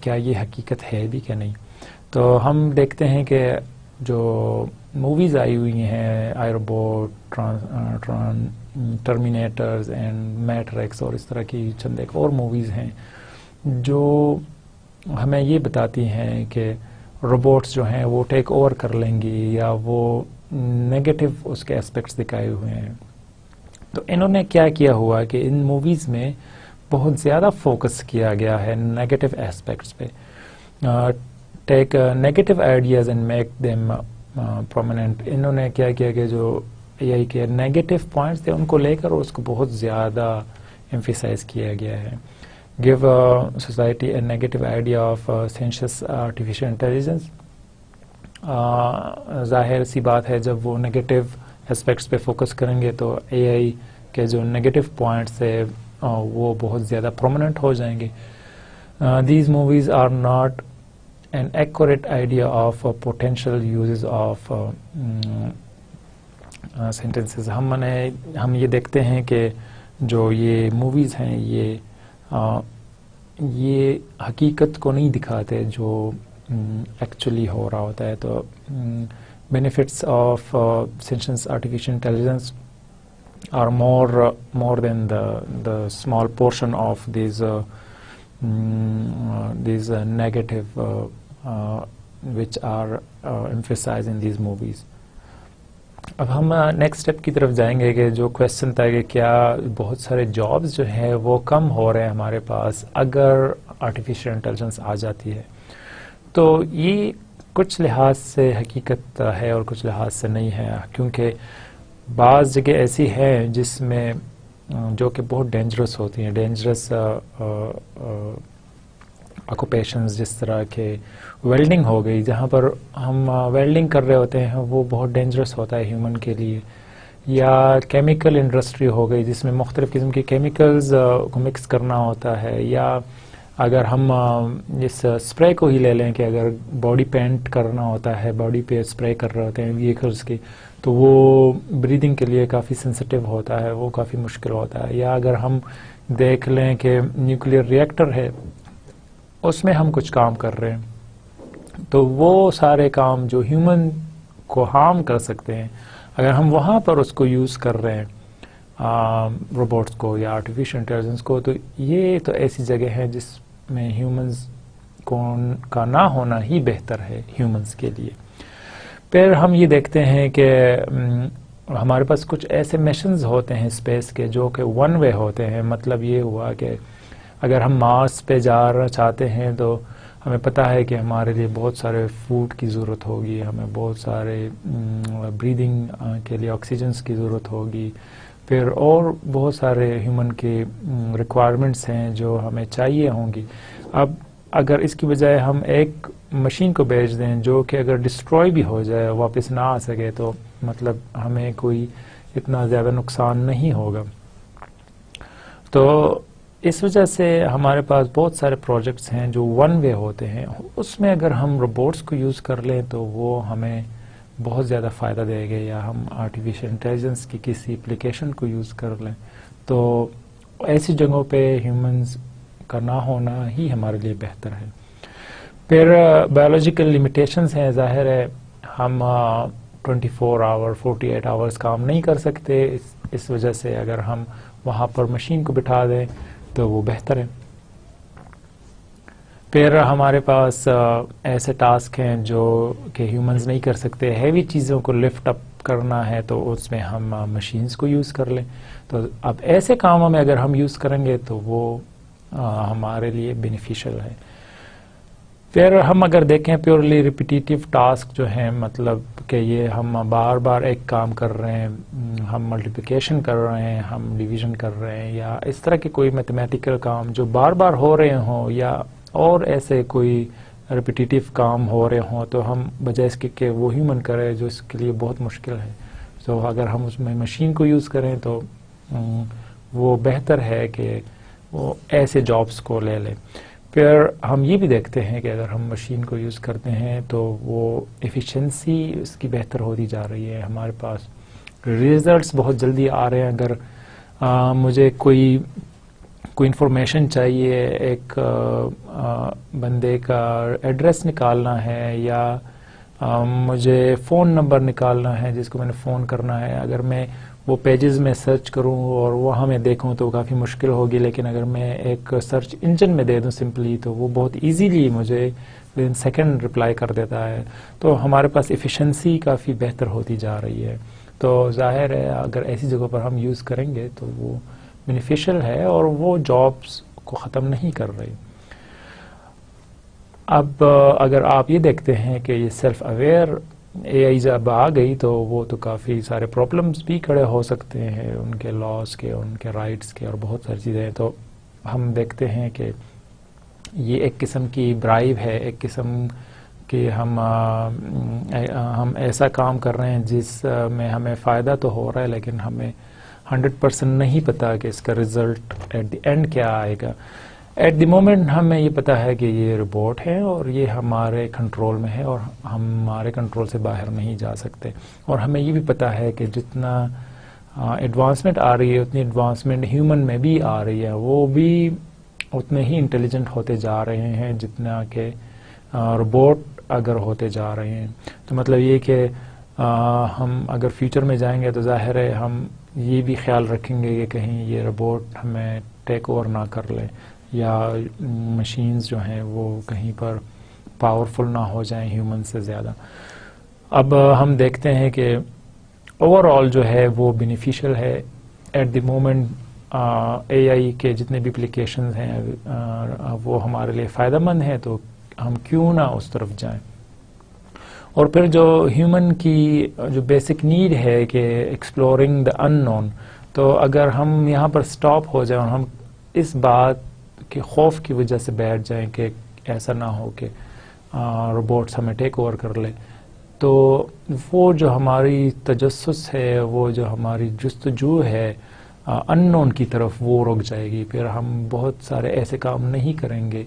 کیا یہ حقیقت ہے بھی کہ نہیں؟ تو ہم دیکھتے ہیں کہ جو موویز آئی ہوئی ہیں آئی روبوٹ، ٹرمینیٹرز اینڈ میٹرکس اور اس طرح کی چند ایک اور موویز ہیں جو ہمیں یہ بتاتی ہیں کہ روبوٹس جو ہیں وہ ٹیک اوور کر لیں گی یا وہ نیگیٹو اس کے اسپیکٹس دکھائے ہوئے ہیں. تو انہوں نے کیا کیا ہوا کہ ان موویز میں بہت زیادہ فوکس کیا گیا ہے نیگیٹو اسپیکٹس پہ. Take negative ideas and make them prominent. انہوں نے کیا کیا کہ جو اے آئی کے نیگیٹو پوائنٹس تھے ان کو لے کر اس کو بہت زیادہ ایمفیسائز کیا گیا ہے. give society a negative idea of sentient artificial intelligence. ظاہر سی بات ہے جب وہ نیگیٹو اسپیکٹس پہ فوکس کریں گے تو اے آئی کے جو نیگیٹو پوائنٹس ہے وہ بہت زیادہ پرومیننٹ ہو جائیں گے. These movies are not an accurate idea of potential uses of sentences. ہم یہ دیکھتے ہیں کہ جو یہ موویز ہیں یہ حقیقت کو نہیں دکھاتے جو ایکچولی ہو رہا ہوتا ہے. تو benefits of sentient artificial intelligence are more than the small portion of these negative which are emphasized in these movies. اب ہم نیکسٹ اسٹیپ کی طرف جائیں گے کہ جو کویشچن تھا کہ کیا بہت سارے جابز جو ہیں وہ کم ہو رہے ہیں ہمارے پاس اگر آرٹیفیشیل انٹیلیجنس آ جاتی ہے. تو یہ کچھ لحاظ سے حقیقت ہے اور کچھ لحاظ سے نہیں ہے، کیونکہ بعض جگہ ایسی ہیں جس میں جو کہ بہت ڈینجرس ہوتی ہیں، ڈینجرس آکوپیشنز جس طرح کہ ویلڈنگ ہو گئی، جہاں پر ہم ویلڈنگ کر رہے ہوتے ہیں وہ بہت ڈینجرس ہوتا ہے ہیومن کے لیے. یا کیمیکل انڈسٹری ہو گئی جس میں مختلف قسم کے کیمیکلز کو مکس کرنا ہوتا ہے. یا اگر ہم اس اسپرے کو ہی لے لیں کہ اگر باڈی پینٹ کرنا ہوتا ہے، باڈی پہ اسپرے کر رہے ہوتے ہیں ویکلز کی، تو وہ بریدنگ کے لیے کافی سینسٹیو ہوتا ہے، وہ کافی مشکل ہوتا ہے. یا اگر ہم دیکھ لیں کہ نیوکلیئر ری ایکٹر ہے، اس میں ہم کچھ کام کر رہے ہیں، تو وہ سارے کام جو ہیومن کو ہارم کر سکتے ہیں اگر ہم وہاں پر اس کو یوز کر رہے ہیں روبوٹس کو یا آرٹیفیشل انٹیلیجنس کو، تو یہ تو ایسی جگہ ہے جس میں ہیومنز کا نہ ہونا ہی بہتر ہے ہیومنز کے لیے. پھر ہم یہ دیکھتے ہیں کہ ہمارے پاس کچھ ایسے مشنز ہوتے ہیں اسپیس کے جو کہ ون وے ہوتے ہیں. مطلب یہ ہوا کہ اگر ہم مارس پہ جانا چاہتے ہیں تو ہمیں پتہ ہے کہ ہمارے لیے بہت سارے فوڈ کی ضرورت ہوگی، ہمیں بہت سارے بریدنگ کے لیے آکسیجنس کی ضرورت ہوگی، پھر اور بہت سارے ہیومن کے ریکوائرمنٹس ہیں جو ہمیں چاہیے ہوں گی. اب اگر اس کی بجائے ہم ایک مشین کو بھیج دیں جو کہ اگر ڈسٹروائے بھی ہو جائے واپس نہ آ سکے تو مطلب ہمیں کوئی اتنا زیادہ نقصان نہیں ہوگا. تو اس وجہ سے ہمارے پاس بہت سارے پروجیکٹس ہیں جو ون وے ہوتے ہیں، اس میں اگر ہم روبوٹس کو یوز کر لیں تو وہ ہمیں بہت زیادہ فائدہ دے گا. یا ہم آرٹیفیشل انٹیلیجنس کی کسی اپلیکیشن کو یوز کر لیں تو ایسی جگہوں پہ ہیومنز کا نہ ہونا ہی ہمارے لیے بہتر ہے. پھر بایولوجیکل لمیٹیشنز ہیں. ظاہر ہے ہم 24 آور 48 آورز کام نہیں کر سکتے، اس وجہ سے اگر ہم وہاں پر مشین کو بٹھا دیں تو وہ بہتر ہے. پھر ہمارے پاس ایسے ٹاسک ہیں جو کہ ہیومنز نہیں کر سکتے. ہیوی چیزوں کو لفٹ اپ کرنا ہے تو اس میں ہم مشینز کو یوز کر لیں. تو اب ایسے کاموں میں اگر ہم یوز کریں گے تو وہ ہمارے لیے بینیفیشل ہے. پھر ہم اگر دیکھیں پیورلی ریپیٹیٹیو ٹاسک جو ہیں، مطلب کہ یہ ہم بار بار ایک کام کر رہے ہیں، ہم ملٹیپلیکیشن کر رہے ہیں، ہم ڈویژن کر رہے ہیں، یا اس طرح کے کوئی میتھمیٹیکل کام جو بار بار ہو رہے ہوں، یا اور ایسے کوئی ریپیٹیٹیو کام ہو رہے ہوں، تو ہم بجائے اس کے کہ وہ ہیومن کرے جو اس کے لیے بہت مشکل ہے. تو اگر ہم اس میں مشین کو یوز کریں تو وہ بہتر ہے کہ وہ ایسے جابس کو لے لیں. پھر ہم یہ بھی دیکھتے ہیں کہ اگر ہم مشین کو یوز کرتے ہیں تو وہ ایفیشنسی اس کی بہتر ہوتی جا رہی ہے. ہمارے پاس ریزلٹس بہت جلدی آ رہے ہیں. اگر مجھے کوئی انفارمیشن چاہیے، ایک بندے کا ایڈریس نکالنا ہے، یا مجھے فون نمبر نکالنا ہے جس کو میں نے فون کرنا ہے، اگر میں وہ پیجز میں سرچ کروں اور وہاں میں دیکھوں تو کافی مشکل ہوگی. لیکن اگر میں ایک سرچ انجن میں دے دوں سمپلی، تو وہ بہت ایزیلی مجھے ود سیکنڈ رپلائی کر دیتا ہے. تو ہمارے پاس ایفیشنسی کافی بہتر ہوتی جا رہی ہے. تو ظاہر ہے اگر ایسی جگہوں پر ہم یوز کریں گے تو وہ بینیفیشل ہے اور وہ جابس کو ختم نہیں کر رہی. اب اگر آپ یہ دیکھتے ہیں کہ یہ سیلف اویئر اے آئی جب آ گئی تو وہ تو کافی سارے پرابلمس بھی کھڑے ہو سکتے ہیں، ان کے لاس کے، ان کے رائٹس کے، اور بہت ساری چیزیں. تو ہم دیکھتے ہیں کہ یہ ایک قسم کی برائب ہے، ایک قسم کہ ہم ایسا کام کر رہے ہیں جس میں ہمیں فائدہ تو ہو رہا ہے، لیکن ہمیں 100% نہیں پتا کہ اس کا رزلٹ ایٹ دی اینڈ کیا آئے گا. ایٹ دی مومنٹ ہمیں یہ پتا ہے کہ یہ روبوٹ ہے اور یہ ہمارے کنٹرول میں ہے اور ہم ہمارے کنٹرول سے باہر نہیں جا سکتے. اور ہمیں یہ بھی پتا ہے کہ جتنا ایڈوانسمنٹ آ رہی ہے اتنی ایڈوانسمنٹ ہیومن میں بھی آ رہی ہے، وہ بھی اتنے ہی انٹیلیجنٹ ہوتے جا رہے ہیں جتنا کہ روبوٹ اگر ہوتے جا رہے ہیں. تو مطلب یہ کہ ہم اگر فیوچر میں جائیں گے تو ظاہر ہے ہم یہ بھی خیال رکھیں گے کہ کہیں یہ روبوٹ ہمیں ٹیک اوور نہ کر لیں، یا مشینز جو ہیں وہ کہیں پر پاورفل نہ ہو جائیں ہیومن سے زیادہ. اب ہم دیکھتے ہیں کہ اوور آل جو ہے وہ بینیفیشل ہے. ایٹ دی مومنٹ اے آئی کے جتنے بھی اپلیکیشنز ہیں وہ ہمارے لیے فائدہ مند ہیں، تو ہم کیوں نہ اس طرف جائیں. اور پھر جو ہیومن کی جو بیسک نیڈ ہے کہ ایکسپلورنگ دا ان نون، تو اگر ہم یہاں پر سٹاپ ہو جائیں اور ہم اس بات کے خوف کی وجہ سے بیٹھ جائیں کہ ایسا نہ ہو کہ روبوٹس ہمیں ٹیک اوور کر لے، تو وہ جو ہماری تجسس ہے، وہ جو ہماری جستجو ہے ان نون کی طرف، وہ رک جائے گی. پھر ہم بہت سارے ایسے کام نہیں کریں گے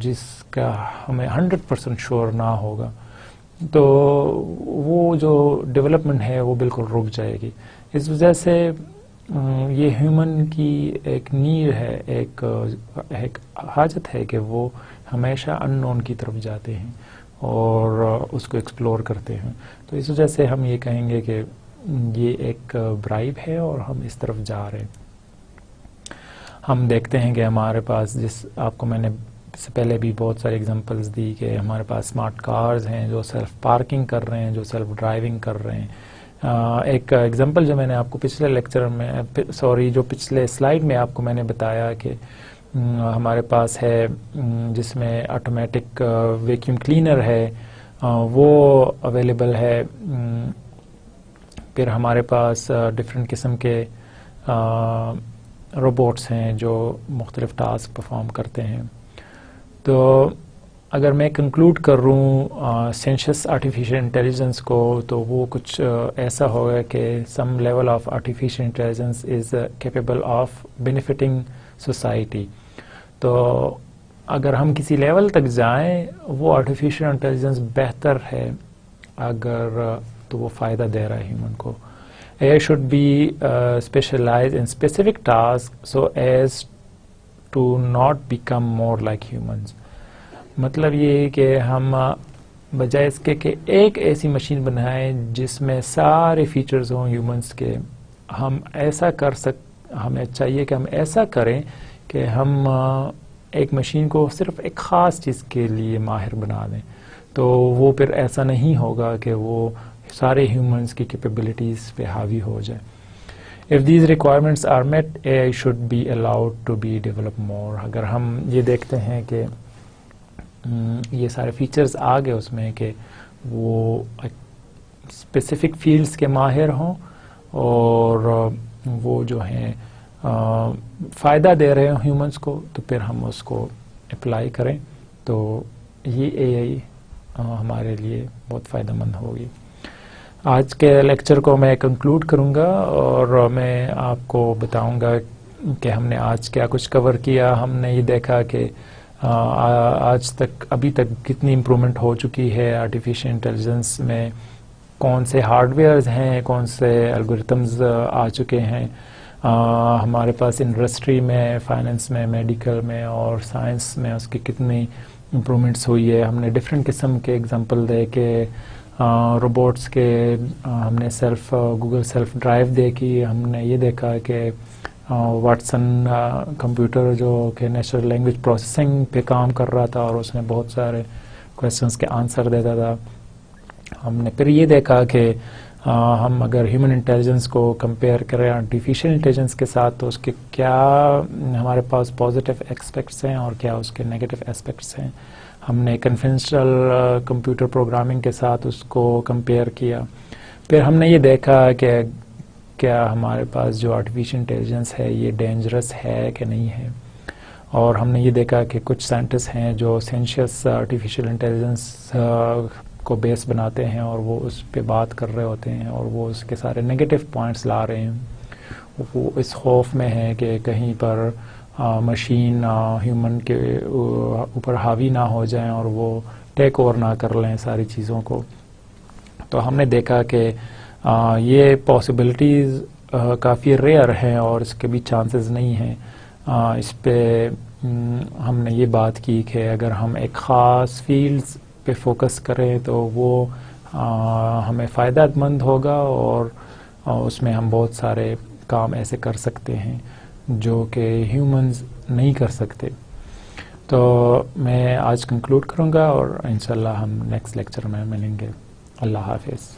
جس کا ہمیں 100% شور نہ ہوگا. تو وہ جو ڈیولپمنٹ ہے وہ بالکل رک جائے گی. اس وجہ سے یہ ہیومن کی ایک نیڈ ہے، ایک حاجت ہے کہ وہ ہمیشہ ان نون کی طرف جاتے ہیں اور اس کو ایکسپلور کرتے ہیں. تو اس وجہ سے ہم یہ کہیں گے کہ یہ ایک برائب ہے اور ہم اس طرف جا رہے ہیں. ہم دیکھتے ہیں کہ ہمارے پاس، جس آپ کو میں نے سے پہلے بھی بہت ساری ایگزامپلس دی، کہ ہمارے پاس اسمارٹ کارز ہیں جو سیلف پارکنگ کر رہے ہیں، جو سیلف ڈرائیونگ کر رہے ہیں. ایک ایگزامپل جو میں نے آپ کو پچھلے لیکچر میں جو پچھلے سلائیڈ میں آپ کو میں نے بتایا کہ ہمارے پاس ہے جس میں آٹومیٹک ویکیوم کلینر ہے، وہ اویلیبل ہے. پھر ہمارے پاس ڈفرینٹ قسم کے روبوٹس ہیں جو مختلف ٹاسک پرفارم کرتے ہیں. تو اگر میں کنکلوڈ کروں سینشس آرٹیفیشیل انٹیلیجنس کو، تو وہ کچھ ایسا ہوگا کہ some level of artificial intelligence is capable of benefiting society. تو اگر ہم کسی لیول تک جائیں، وہ آرٹیفیشیل انٹیلیجنس بہتر ہے اگر تو وہ فائدہ دے رہا ہے ہیومن کو. AI should be specialized in specific tasks so as to not become more like humans. مطلب یہ کہ ہم بجائے اس کے کہ ایک ایسی مشین بنائیں جس میں سارے فیچرز ہوں ہیومنس کے، ہم ایسا ہمیں چاہیے کہ ہم ایسا کریں کہ ہم ایک مشین کو صرف ایک خاص چیز کے لیے ماہر بنا دیں. تو وہ پھر ایسا نہیں ہوگا کہ وہ سارے ہیومنس کی کیپیبلٹیز پہ حاوی ہو جائے. If these requirements are met, AI should be allowed to be developed more. اگر ہم یہ دیکھتے ہیں کہ یہ سارے فیچرز آ گئے اس میں کہ وہ اسپیسیفک فیلڈس کے ماہر ہوں اور وہ جو ہیں فائدہ دے رہے ہیں ہیومنس کو، تو پھر ہم اس کو اپلائی کریں تو یہ AI ہمارے لیے بہت فائدہ مند ہوگی. آج کے لیکچر کو میں کنکلوڈ کروں گا اور میں آپ کو بتاؤں گا کہ ہم نے آج کیا کچھ کور کیا. ہم نے یہ دیکھا کہ آج تک ابھی تک کتنی امپرومنٹ ہو چکی ہے آرٹیفیشیل انٹیلیجنس میں، کون سے ہارڈ ویئرز ہیں، کون سے الگورتھمز آ چکے ہیں ہمارے پاس انڈسٹری میں، فائننس میں، میڈیکل میں اور سائنس میں، اس کی کتنی امپرومنٹس ہوئی ہے. ہم نے ڈفرینٹ قسم کے اگزامپل دے کے روبوٹس کے، ہم نے گوگل سیلف ڈرائیو دیکھی. ہم نے یہ دیکھا کہ واٹسن کمپیوٹر جو کہ نیچرل لینگویج پروسیسنگ پہ کام کر رہا تھا اور اس میں بہت سارے کویسچنس کے آنسر دیتا تھا. ہم نے پھر یہ دیکھا کہ ہم اگر ہیومن انٹیلیجنس کو کمپیئر کریں آرٹیفیشیل انٹیلیجنس کے ساتھ تو اس کے کیا ہمارے پاس پازیٹیو ایسپیکٹس ہیں اور کیا اس کے نیگیٹو ایسپیکٹس ہیں. ہم نے کنونشنل کمپیوٹر پروگرامنگ کے ساتھ اس کو کمپیئر کیا. پھر ہم نے یہ دیکھا کہ کیا ہمارے پاس جو آرٹیفیشیل انٹیلیجنس ہے یہ ڈینجرس ہے کہ نہیں ہے. اور ہم نے یہ دیکھا کہ کچھ سائنٹسٹ ہیں جو سینشیس آرٹیفیشیل انٹیلیجنس کو بیس بناتے ہیں اور وہ اس پہ بات کر رہے ہوتے ہیں اور وہ اس کے سارے نیگیٹو پوائنٹس لا رہے ہیں. وہ اس خوف میں ہے کہ کہیں پر مشین ہیومن کے اوپر حاوی نہ ہو جائیں اور وہ ٹیک اوور نہ کر لیں ساری چیزوں کو. تو ہم نے دیکھا کہ یہ پاسبلٹیز کافی ریئر ہیں اور اس کے بھی چانسز نہیں ہیں. اس پہ ہم نے یہ بات کی کہ اگر ہم ایک خاص فیلڈز پہ فوکس کریں تو وہ ہمیں فائدہ مند ہوگا اور اس میں ہم بہت سارے کام ایسے کر سکتے ہیں جو کہ ہیومنز نہیں کر سکتے. تو میں آج کنکلوڈ کروں گا اور انشاءاللہ ہم نیکسٹ لیکچر میں ملیں گے. اللہ حافظ.